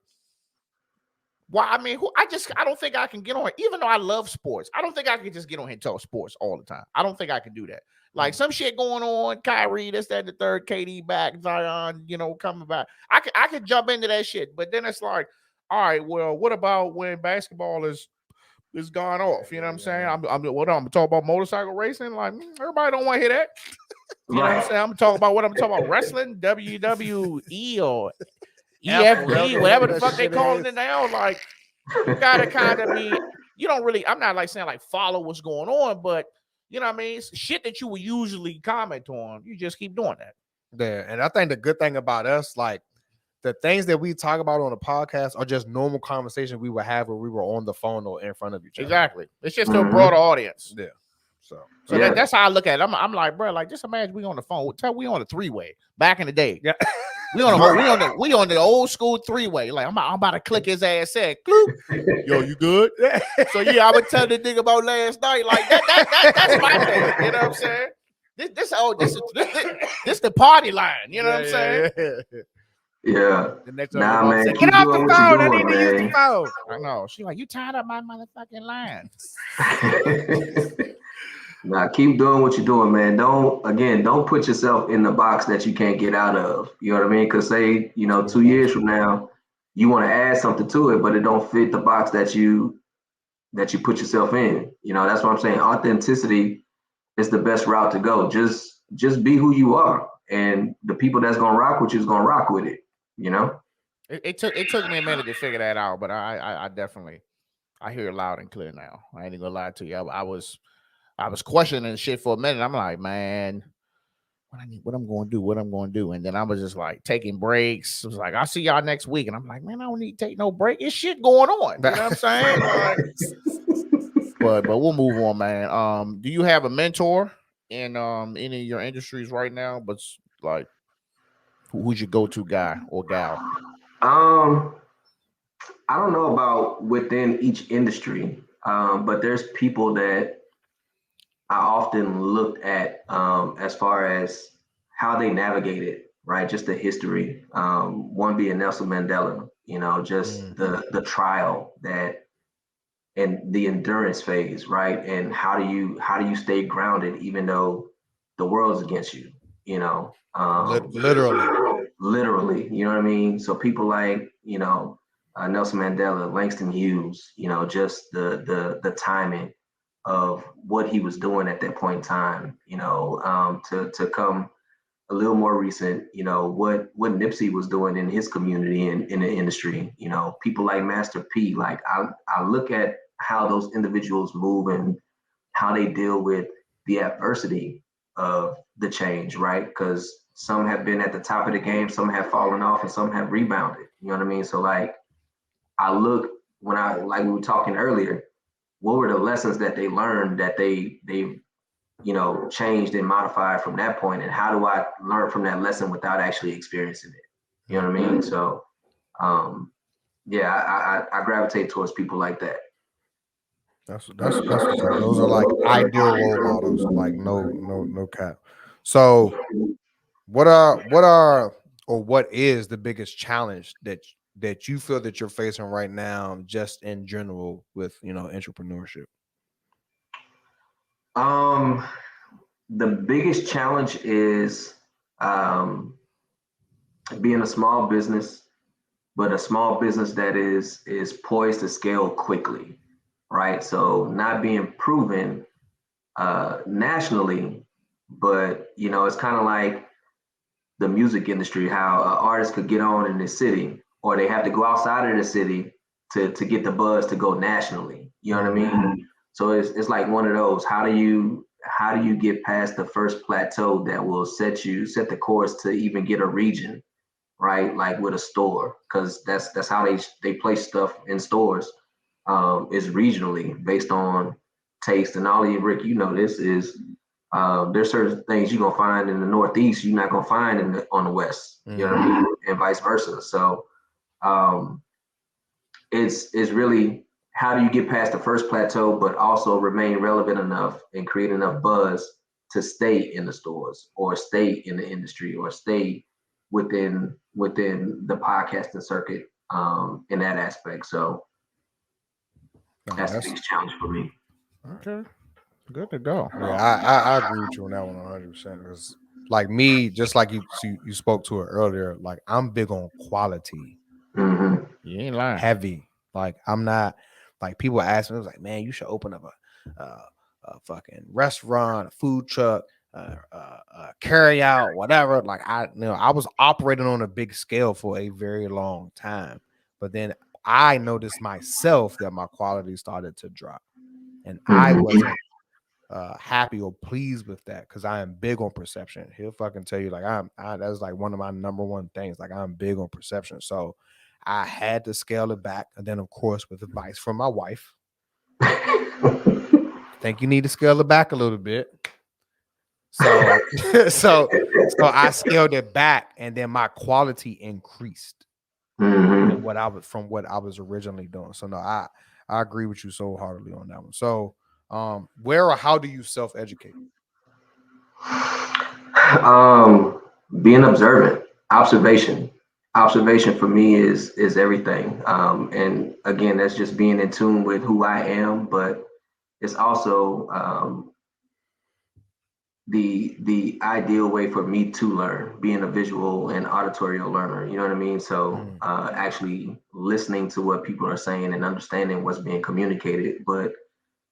well, I mean, I don't think I can get on here, even though I love sports. I don't think I can just get on here and talk sports all the time. I don't think I can do that. Like, some shit going on, Kyrie, this, that, the third, KD back, Zion, coming back. I could jump into that shit, but then it's like, all right, well, what about when basketball is gone off? You know what I'm saying? I'm talking about motorcycle racing. Like, everybody don't want to hear that. You know what I'm saying? I'm talking about wrestling, WWE or EFG, whatever the fuck they calling it now. Like, you gotta kind of be, you don't really, I'm not like saying like follow what's going on, but you know what I mean? It's shit that you would usually comment on. You just keep doing that. Yeah. And I think the good thing about us, like, the things that we talk about on the podcast are just normal conversations we would have when we were on the phone or in front of each other. Exactly. It's just to a broader audience. Yeah. So that's how I look at it. I'm like, bro, like just imagine we on the phone. We on a 3-way back in the day. Yeah. We on the old school 3-way. Like I'm about to click his ass in. Yo, you good? So yeah, I would tell the nigga about last night. Like that's my day. You know what I'm saying? This the party line. You know what I'm saying? Yeah. The next time Nah, man, say, keep get off the doing phone. what you're I doing, need to use the man. phone. I know. She like, you tired of my motherfucking line. Nah, keep doing what you're doing, man. Don't put yourself in the box that you can't get out of. You know what I mean? Because say, 2 years from now, you want to add something to it, but it don't fit the box that you put yourself in. That's what I'm saying. Authenticity is the best route to go. Just be who you are, and the people that's gonna rock with you is gonna rock with it. It took me a minute to figure that out, but I definitely I hear it loud and clear now. I ain't gonna lie to you. I was questioning shit for a minute. I'm like, man, what I'm going to do. And then I was just like taking breaks. It was like, I'll see y'all next week. And I'm like, man, I don't need to take no break. It's shit going on. You know what I'm saying? Like, but we'll move on, man. Do you have a mentor in any of your industries right now? But like, who's your go-to guy or gal? I don't know about within each industry, but there's people that I often looked at as far as how they navigated, right? Just the history. One being Nelson Mandela, just the trial that and the endurance phase, right? And how do you stay grounded even though the world's against you, literally, you know what I mean? So people like, Nelson Mandela, Langston Hughes, just the timing of what he was doing at that point in time, to come a little more recent, what Nipsey was doing in his community and in the industry, people like Master P. Like I look at how those individuals move and how they deal with the adversity of the change, right? Because some have been at the top of the game, some have fallen off, and some have rebounded. You know what I mean? So like I look when like we were talking earlier, what were the lessons that they learned that they changed and modified from that point, and how do I learn from that lesson without actually experiencing it? You know what I mean? So I gravitate towards people like that. That's what's up. Those are like ideal role models. Like no cap. So what is the biggest challenge that you feel that you're facing right now, just in general with entrepreneurship? The biggest challenge is being a small business, but a small business that is poised to scale quickly, right? So not being proven nationally, but it's kind of like the music industry, how an artist could get on in the city, or they have to go outside of the city to get the buzz to go nationally. You know what I mean? So it's like one of those. How do you get past the first plateau that will set the course to even get a region, right? Like with a store, because that's how they place stuff in stores. Is regionally based on taste. And all of you, Rick, this is there's certain things you're gonna find in the Northeast you're not gonna find on the West. You know what I mean? And vice versa. So it's really, how do you get past the first plateau, but also remain relevant enough and create enough buzz to stay in the stores or stay in the industry or stay within the podcasting circuit in that aspect. So that's the biggest challenge for me. Okay, good to go. Yeah, I agree with you on that one 100%. Because like me, just like you spoke to it earlier, like I'm big on quality. Mm-hmm. You ain't lying. Heavy. Like I'm not, like people ask me, I was like, man, you should open up a fucking restaurant, a food truck, carry out, whatever. Like I was operating on a big scale for a very long time, but then I noticed myself that my quality started to drop, and I wasn't happy or pleased with that, because I am big on perception. He'll fucking tell you, like that's like one of my number one things. Like I'm big on perception, so I had to scale it back, and then of course with advice from my wife, think you need to scale it back a little bit. So, so I scaled it back, and then my quality increased from what I was originally doing. So no, I agree with you so heartedly on that one. So, where or how do you self-educate? Being observant, observation for me is everything. And again, that's just being in tune with who I am, but it's also the ideal way for me to learn, being a visual and auditory learner. You know what I mean? So actually listening to what people are saying and understanding what's being communicated, but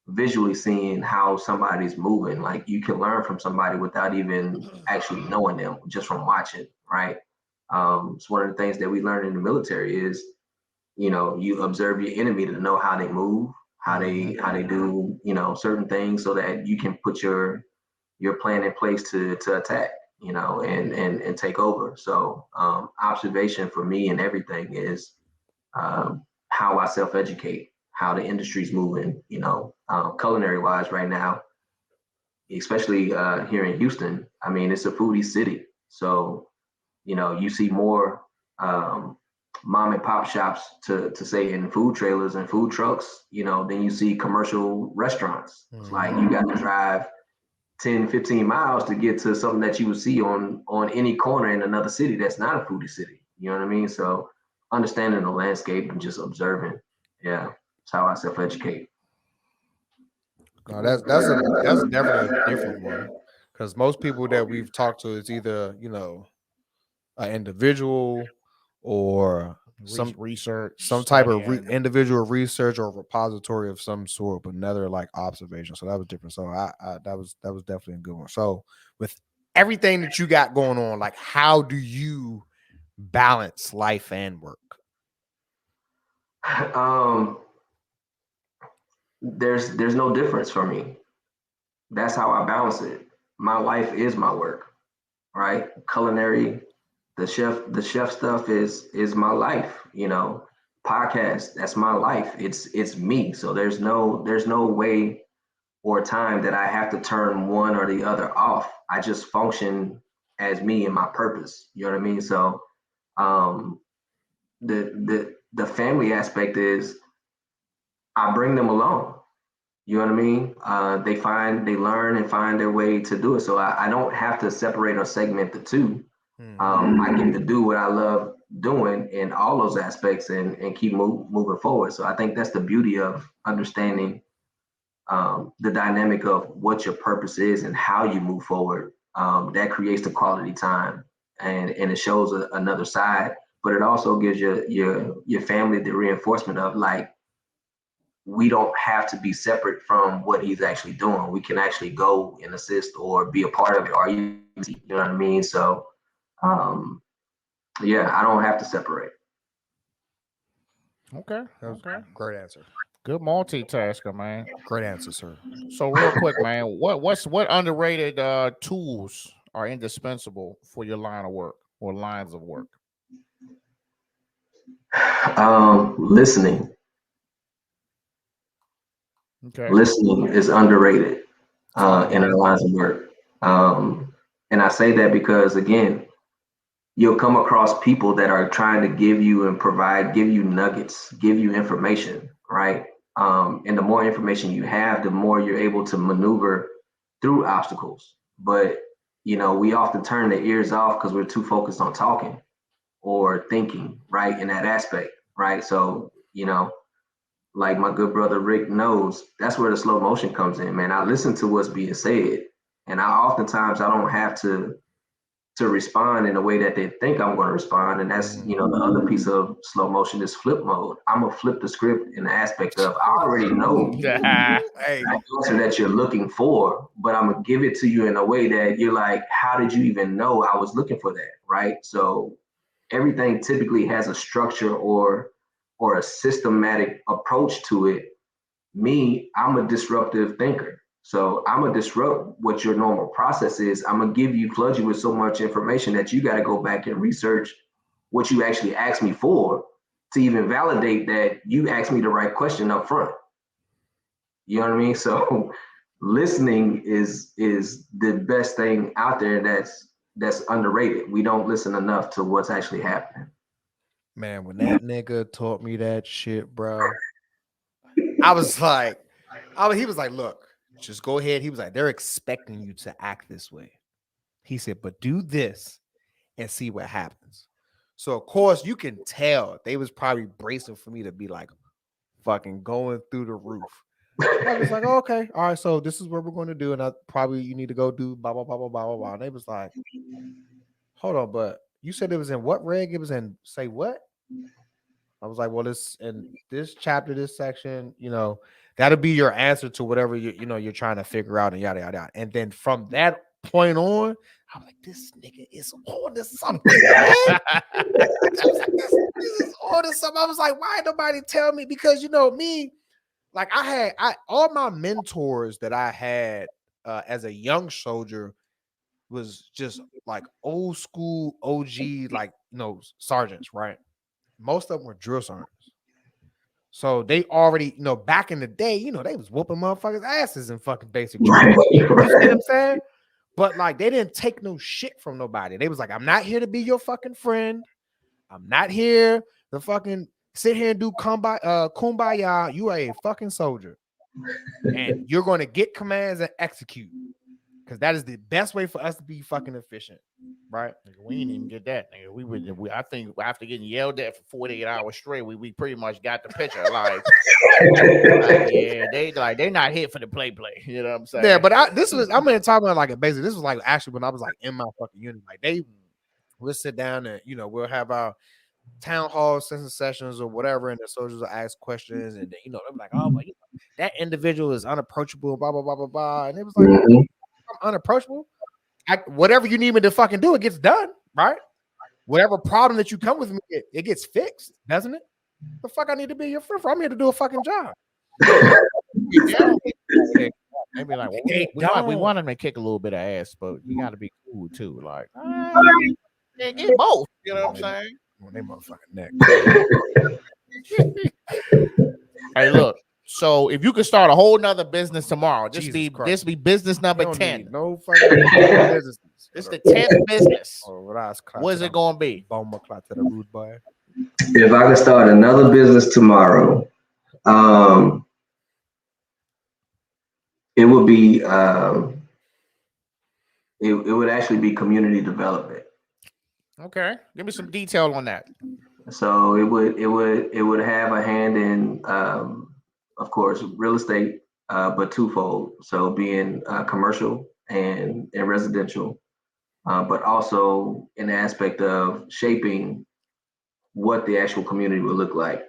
visually seeing how somebody's moving. Like you can learn from somebody without even actually knowing them, just from watching, right? It's one of the things that we learn in the military is, you observe your enemy to know how they move, how they do, certain things, so that you can put your plan in place to attack, and take over. So observation for me and everything is how I self-educate, how the industry's moving, culinary wise right now, especially here in Houston. I mean, it's a foodie city. So, you see more mom and pop shops to say in food trailers and food trucks, than you see commercial restaurants. It's like you got to drive 10, 15 miles to get to something that you would see on any corner in another city that's not a foodie city. You know what I mean? So understanding the landscape and just observing. Yeah, that's how I self-educate. No, that's definitely a different one, because most people that we've talked to is either an individual or some research, type of studying. individual research or repository of some sort, but never like observation. So that was different. So that was definitely a good one. So with everything that you got going on, like how do you balance life and work? There's no difference for me. That's how I balance it. My life is my work, right? Culinary, the chef stuff is my life. Podcast, that's my life. It's me. So there's no way or time that I have to turn one or the other off. I just function as me and my purpose. You know what I mean? So um, the family aspect is I bring them along. You know what I mean? They learn and find their way to do it. So I don't have to separate or segment the two. I get to do what I love doing in all those aspects and keep moving forward. So I think that's the beauty of understanding the dynamic of what your purpose is and how you move forward. That creates the quality time, and it shows another side, but it also gives your family the reinforcement of, like, we don't have to be separate from what he's actually doing. We can actually go and assist or be a part of it, or you know what I mean? So um, yeah, I don't have to separate. Okay. That was Okay. great answer. Good multitasker, man. Great answer, sir. So real quick, man, what underrated tools are indispensable for your line of work or lines of work? Listening. Okay. Listening is underrated Talk in about our it. lines of work. And I say that because, again, you'll come across people that are trying to give you and give you nuggets, give you information, right? And the more information you have, the more you're able to maneuver through obstacles. But, we often turn the ears off because we're too focused on talking or thinking, right? In that aspect, right? So, like my good brother Rick knows, that's where the slow motion comes in, man. I listen to what's being said, and I don't have to respond in a way that they think I'm going to respond. And that's, the other piece of slow motion is flip mode. I'm gonna flip the script in the aspect of, I already know Hey, the answer that you're looking for, but I'm gonna give it to you in a way that you're like, how did you even know I was looking for that? Right. So everything typically has a structure or a systematic approach to it. Me, I'm a disruptive thinker. So I'm gonna disrupt what your normal process is. I'm gonna flood you with so much information that you got to go back and research what you actually asked me for to even validate that you asked me the right question up front. You know what I mean? So listening is the best thing out there that's underrated. We don't listen enough to what's actually happening. Man, when that nigga taught me that shit, bro, I was like, he was like, look, just go ahead. He was like, they're expecting you to act this way. He said, but do this and see what happens. So of course you can tell they was probably bracing for me to be like fucking going through the roof. I was like, oh, okay, all right, so this is what we're going to do, and I probably you need to go do blah blah blah blah blah blah blah. And they was like, hold on, but you said it was in what reg? It was in say what? I was like, well, this in this chapter, this section, that'll be your answer to whatever you're trying to figure out, and yada yada yada. And then from that point on, I was like, this nigga is on to something, man. I was like, this is on to something. I was like, why nobody tell me? Because me, like I all my mentors that I had as a young soldier was just like old school OG, like sergeants, right? Most of them were drill sergeants. So they already, back in the day, they was whooping motherfuckers' asses in fucking basic training. You know what I'm saying? But like they didn't take no shit from nobody. They was like, I'm not here to be your fucking friend. I'm not here to fucking sit here and do kumbaya. You are a fucking soldier. And you're going to get commands and execute. Because that is the best way for us to be fucking efficient, right? We didn't even get that, nigga. I think after getting yelled at for 48 hours straight, we pretty much got the picture. Like yeah, they not here for the play. You know what I'm saying? Yeah, but I'm gonna talk about like a basic. This was like actually when I was like in my fucking unit. Like we'll sit down and we'll have our town hall sessions or whatever, and the soldiers will ask questions, and they're like, oh, but that individual is unapproachable, blah blah blah blah blah. And it was like, I'm unapproachable. Whatever you need me to fucking do, it gets done, right? Whatever problem that you come with me, it gets fixed, doesn't it? The fuck I need to be your friend for? I'm here to do a fucking job. Maybe like we want him to kick a little bit of ass, but you got to be cool too. Like get both. You know what I'm saying? On their motherfucking neck. Hey, look. So if you could start a whole nother business tomorrow, this be business number 10. No fucking business. This is the 10th business. What is it going to be? If I could start another business tomorrow, it would be it would actually be community development. Okay, give me some detail on that. So it would have a hand in, of course, real estate, but twofold. So being commercial and residential, but also an aspect of shaping what the actual community would look like,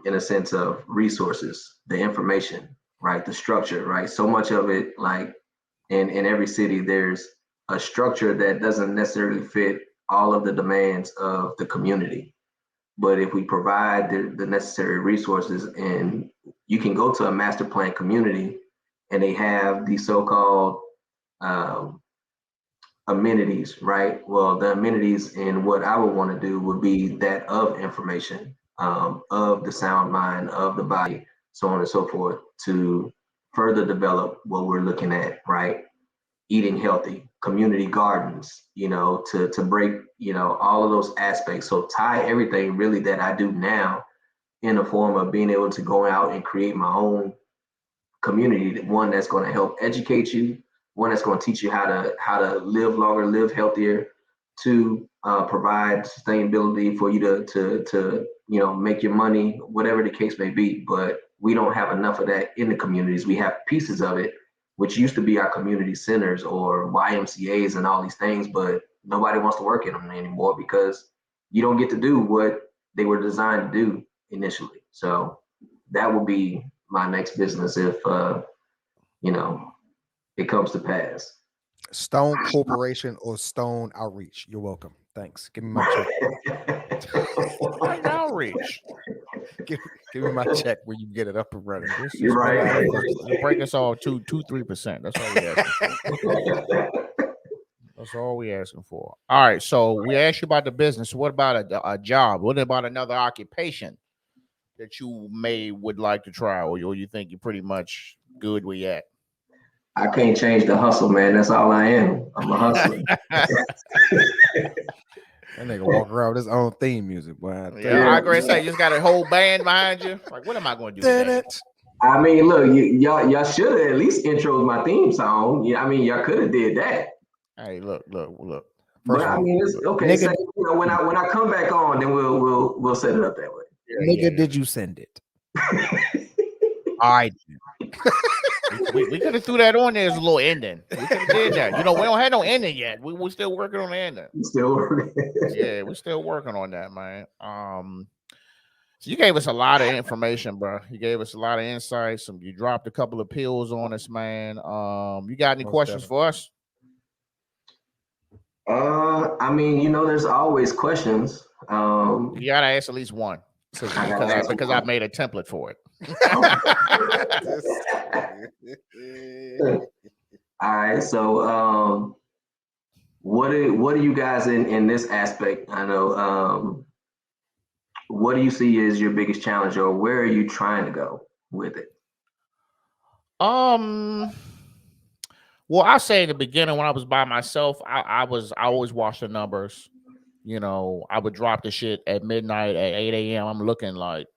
in a sense of resources, the information, right, the structure, right. So much of it, like in every city, there's a structure that doesn't necessarily fit all of the demands of the community. But if we provide the necessary resources, and you can go to a master plan community and they have these so-called amenities, right? Well, the amenities in what I would want to do would be that of information, of the sound mind, of the body, so on and so forth, to further develop what we're looking at, right? Eating healthy, community gardens, to break, all of those aspects. So tie everything really that I do now in a form of being able to go out and create my own community, one that's going to help educate you, one that's going to teach you how to live longer, live healthier, to provide sustainability for you to make your money, whatever the case may be. But we don't have enough of that in the communities. We have pieces of it, which used to be our community centers or YMCAs and all these things, but nobody wants to work in them anymore because you don't get to do what they were designed to do initially. So that will be my next business if it comes to pass. Stone Corporation or Stone Outreach. You're welcome. Thanks. Give me my check. Outreach. Give me my check where you get it up and running. You're right. You break us all 3%. That's all we asking for. That's all we asking for. All right. So we asked you about the business. What about a job? What about another occupation that you would like to try, or you think you're pretty much good where you at? I can't change the hustle, man. That's all I am. I'm a hustler. That nigga walk around with his own theme music, boy. Yeah, I agree. Say you just got a whole band behind you. Like, what am I going to do today? I mean, look, y'all should have at least introed my theme song. Yeah, I mean, y'all could have did that. Hey, look. But I mean, it's okay. Nigga, Say, when I come back on, then we'll set it up that way. Nigga, did you send it? All right. We could have threw that on there as a little ending. We could have did that. We don't have no ending yet. We're still working on the ending. Still working. Yeah, we're still working on that, man. So you gave us a lot of information, bro. You gave us a lot of insights. You dropped a couple of pills on us, man. You got any questions for us? I mean, there's always questions. You gotta ask at least one because I made a template for it. All right. So, what are you guys in this aspect? I know. What do you see as your biggest challenge, or where are you trying to go with it? Well, I say in the beginning when I was by myself, I always watch the numbers. I would drop the shit at midnight at 8 a.m. I'm looking like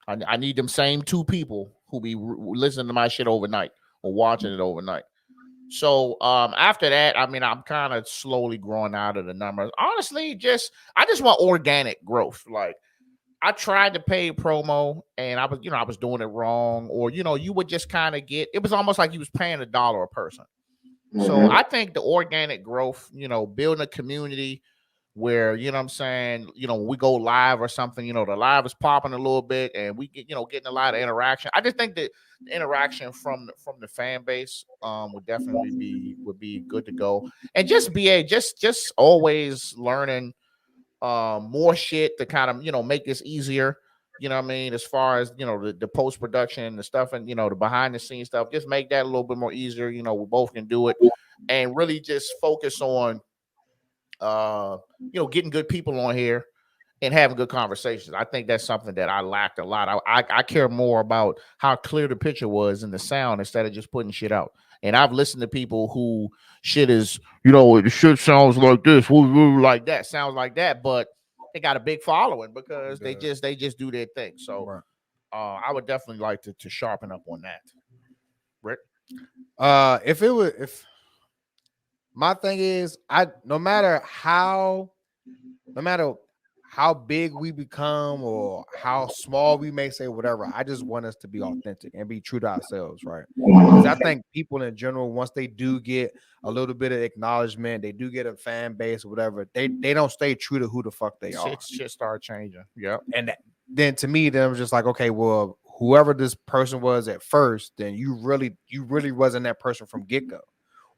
I need them same two people who be listening to my shit overnight or watching it overnight. So after that, I mean, I'm kind of slowly growing out of the numbers. Honestly, I just want organic growth. Like I tried to pay promo and I was doing it wrong, or you would just kind of it was almost like you was paying $1 a person. So I think the organic growth, building a community where, what I'm saying, we go live or something, the live is popping a little bit and we get, getting a lot of interaction. I just think that the interaction from the fan base would definitely be good to go. And just just always learning more shit to kind of, make this easier. You know what I mean? As far as, the post-production, the stuff and, the behind the scenes stuff, just make that a little bit more easier. We both can do it and really just focus on, getting good people on here and having good conversations. I think that's something that I lacked a lot. I care more about how clear the picture was in the sound instead of just putting shit out. And I've listened to people who shit is, the shit sounds like this, like that, sounds like that, but they got a big following because they just do their thing. So I would definitely like to sharpen up on that. Rick? If my thing is, no matter how big we become or how small we may say whatever, I just want us to be authentic and be true to ourselves, right? Because I think people in general, once they do get a little bit of acknowledgement, they do get a fan base or whatever, they don't stay true to who the fuck they are. Shit start changing. Yeah. And then to me, then it was just like, okay, well, whoever this person was at first, then you really wasn't that person from get-go.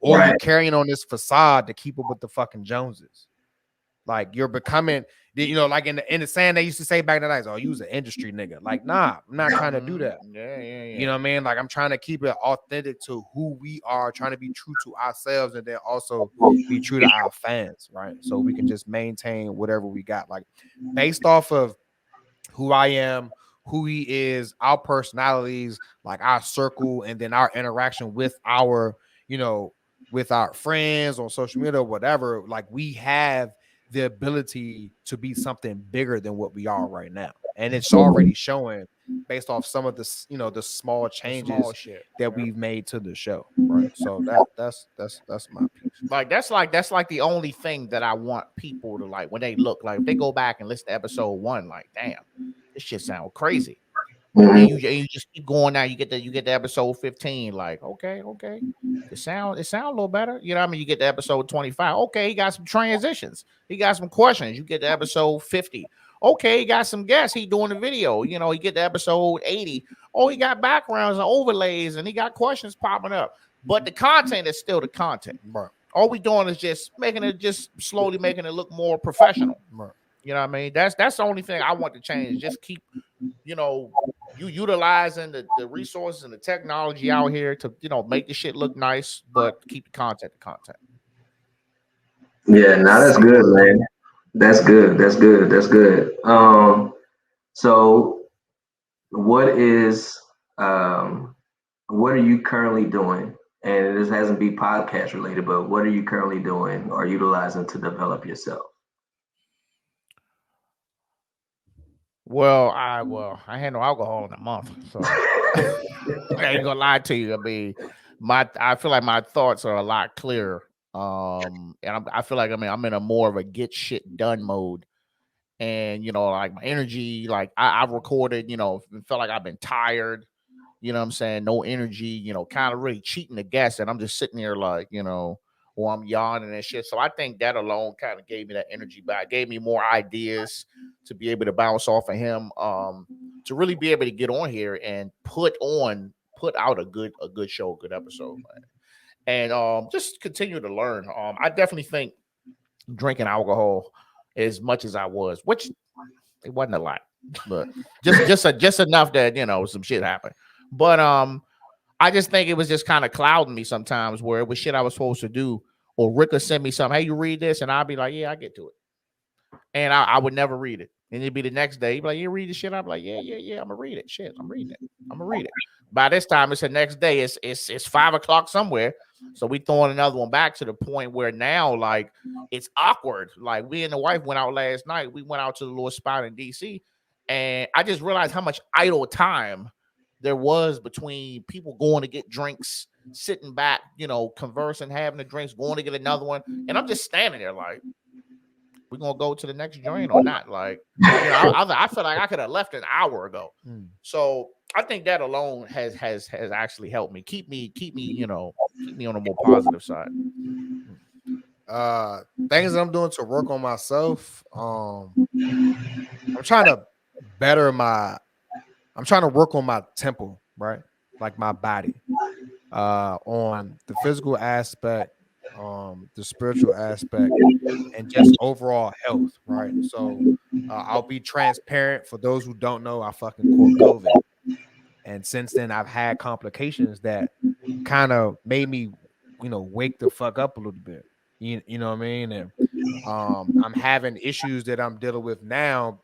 Or you're carrying on this facade to keep up with the fucking Joneses. Like you're becoming, like in the saying they used to say back in the days, oh, you was an industry nigga. Like, nah, I'm not trying to do that. Yeah. You know what I mean? Like I'm trying to keep it authentic to who we are, trying to be true to ourselves and then also be true to our fans, right? So we can just maintain whatever we got. Like based off of who I am, who he is, our personalities, like our circle, and then our interaction with our, with our friends on social media or whatever, like we have the ability to be something bigger than what we are right now. And it's already showing based off some of the, the small changes that we've made to the show. Right. So that's my piece. Like that's like the only thing that I want people to like when they look, like if they go back and listen to episode 1, like, damn, this shit sound crazy. And you just keep going now. You get to episode 15, like, okay. It sound a little better. You know what I mean? You get to episode 25. Okay, he got some transitions. He got some questions. You get to episode 50. Okay, he got some guests. He doing the video. You get to episode 80. Oh, he got backgrounds and overlays, and he got questions popping up. But the content is still the content. Right. All we doing is just slowly making it look more professional. Right. You know what I mean? That's the only thing I want to change. Just keep, you utilizing the resources and the technology out here to, make the shit look nice, but keep the content. Yeah, now that's good, man. That's good. So what are you currently doing and this hasn't been podcast related, but what are you currently doing or utilizing to develop yourself? Well, I had no alcohol in a month, so I ain't gonna lie to you. I mean, I feel like my thoughts are a lot clearer. And I feel like I'm in a more of a get shit done mode. And like my energy, like I've recorded, felt like I've been tired. You know what I'm saying? No energy, kind of really cheating the guests. And I'm just sitting there like, or I'm yawning and shit. So I think that alone kind of gave me that energy back, gave me more ideas to be able to bounce off of him, to really be able to get on here and put out a good show, a good episode, man. And just continue to learn. I definitely think drinking alcohol as much as I was, which it wasn't a lot, but just enough that some shit happened. But I just think it was just kind of clouding me sometimes, where it was shit I was supposed to do, or Rick would send me something. Hey, you read this, and I'll be like, yeah, I get to it, and I would never read it. And it'd be the next day, he'd be like, you read the shit? I'd be like, yeah, I'm gonna read it. Shit, I'm reading it. I'm gonna read it. By this time, it's the next day. It's 5 o'clock somewhere. So we throwing another one back, to the point where now, like, it's awkward. Like, we and the wife went out last night. We went out to the little spot in DC, and I just realized how much idle time there was between people going to get drinks, sitting back, conversing, having the drinks, going to get another one. And I'm just standing there like, we're gonna go to the next joint or not? Like, I feel like I could have left an hour ago. So I think that alone has actually helped me keep me on a more positive side. Things that I'm doing to work on myself. I'm trying to better I'm trying to work on my temple, right? Like my body, on the physical aspect, the spiritual aspect, and just overall health, right? So I'll be transparent. For those who don't know, I fucking caught COVID, and since then I've had complications that kind of made me, wake the fuck up a little bit. You know what I mean? And I'm having issues that I'm dealing with now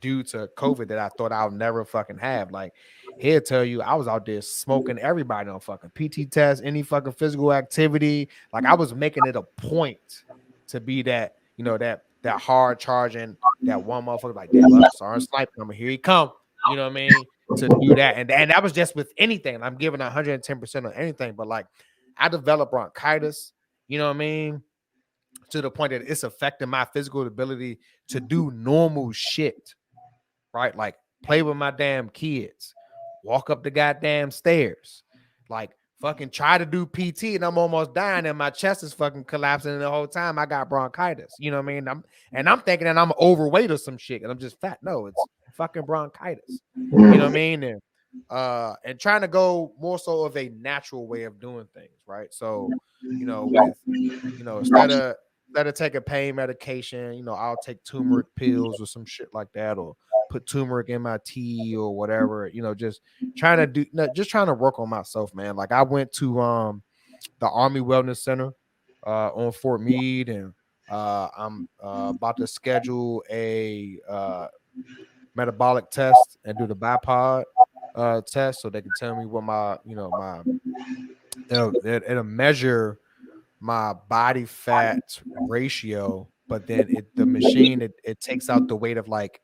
due to COVID that I thought I'll never fucking have. Like, he'll tell you I was out there smoking everybody on fucking PT test, any fucking physical activity. Like, I was making it a point to be that, that hard charging, that one motherfucker like, damn, sorry, snipe coming, here he come. You know what I mean? To do that. And that was just with anything. I'm giving 110% on anything, but like, I developed bronchitis, you know what I mean? To the point that it's affecting my physical ability to do normal shit, right? Like, play with my damn kids, walk up the goddamn stairs, like fucking try to do PT, and I'm almost dying, and my chest is fucking collapsing, and the whole time I got bronchitis. You know what I mean? I'm thinking that I'm overweight or some shit, and I'm just fat. No, it's fucking bronchitis. You know what I mean? And trying to go more so of a natural way of doing things, right? So, with instead of taking pain medication, I'll take turmeric pills or some shit like that, or put turmeric in my tea or whatever. Just trying to work on myself, man. Like, I went to the Army Wellness Center on Fort Meade, and I'm about to schedule a metabolic test and do the bipod test, so they can tell me what my it'll measure my body fat ratio, but then the machine it takes out the weight of like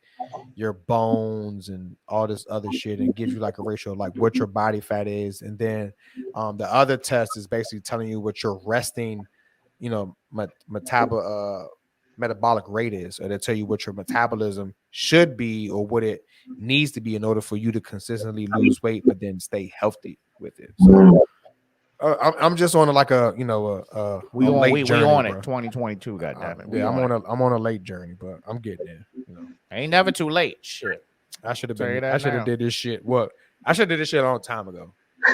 your bones and all this other shit, and gives you like a ratio of like what your body fat is. And then the other test is basically telling you what your resting metabolic rate is, or they tell you what your metabolism should be or what it needs to be in order for you to consistently lose weight but then stay healthy with it. So I'm just on like we late journey, on it, bro. 2022. Goddamn it, yeah, I'm on a late journey, but I'm getting there. Ain't never too late. Shit, I should have now. did this shit. What I should have did this shit a long time ago.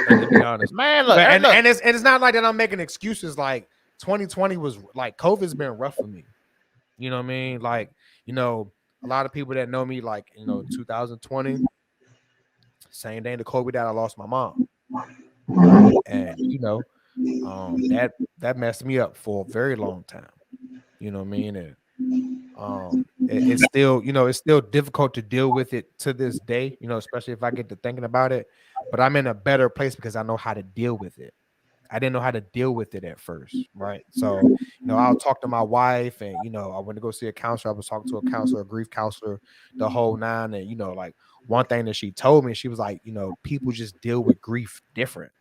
To be honest, man. Look, and look. It's not like that I'm making excuses. Like, 2020 was like, COVID's been rough for me. You know what I mean? Like, a lot of people that know me, like, 2020, same day the COVID that I lost my mom. And that messed me up for a very long time. You know what I mean? And it's still, it's still difficult to deal with it to this day, especially if I get to thinking about it. But I'm in a better place because I know how to deal with it. I didn't know how to deal with it at first, right? So, I'll talk to my wife, and I went to go see a counselor. I was talking to a counselor, a grief counselor, the whole nine. And like one thing that she told me, she was like, people just deal with grief different.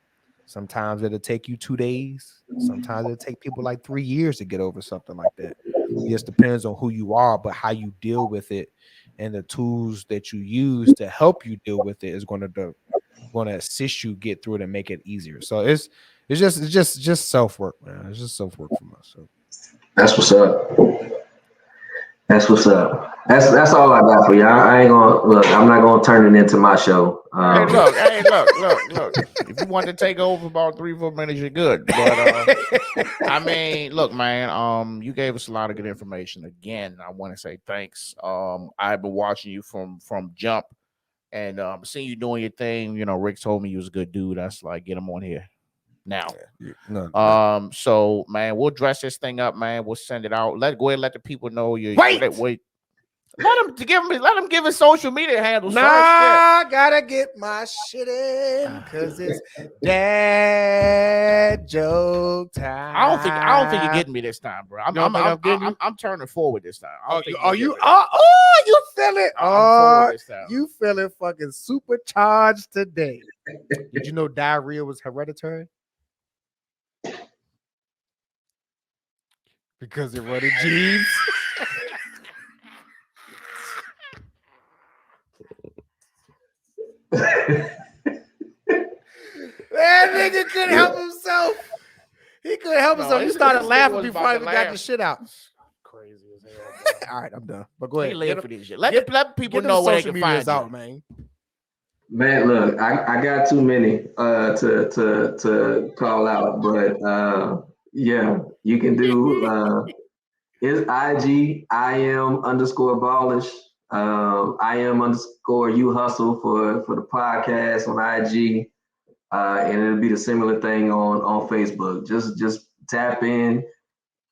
Sometimes it'll take you 2 days. Sometimes it'll take people like 3 years to get over something like that. It just depends on who you are, but how you deal with it and the tools that you use to help you deal with it is going to assist you get through it and make it easier. So it's just self-work, man. It's just self-work for myself. That's what's up. That's what's up. That's all I got for you. I ain't gonna look. I'm not gonna turn it into my show. Hey, look. If you want to take over about 3-4 minutes, you're good. But I mean, look, man. You gave us a lot of good information. Again, I want to say thanks. I've been watching you from jump, and seeing you doing your thing. Rick told me you was a good dude. That's like, get him on here now. No. So man, we'll dress this thing up, man. We'll send it out. Go ahead and let the people know you. Wait. Let him give his social media handles first. I gotta get my shit in because it's dad joke time. I don't think you're getting me this time, bro. I'm turning forward this time. You feel it? You feeling fucking supercharged today? Did you know diarrhea was hereditary? Because it running genes. That nigga couldn't help himself. He couldn't help himself. He started laughing before I even got the shit out. Crazy as hell. All right, I'm done. But go ahead. Live for this shit. Let people know where they can find you, man. Man, look, I got too many to call out, but yeah, you can do it's IG IM_ballish. IM_ you hustle for the podcast on IG. And it'll be the similar thing on Facebook. Just tap in.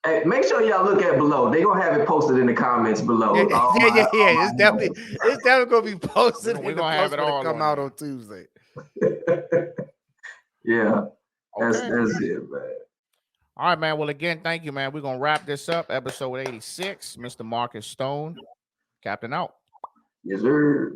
Hey, make sure y'all look at below. They're gonna have it posted in the comments below. Yeah. It's definitely gonna be posted. We're gonna have it all come out on Tuesday. Yeah. That's Okay. it, man. All right, man. Well, again, thank you, man. We're gonna wrap this up. Episode 86. Mr. Marcus Stone, Captain out. Yes, sir.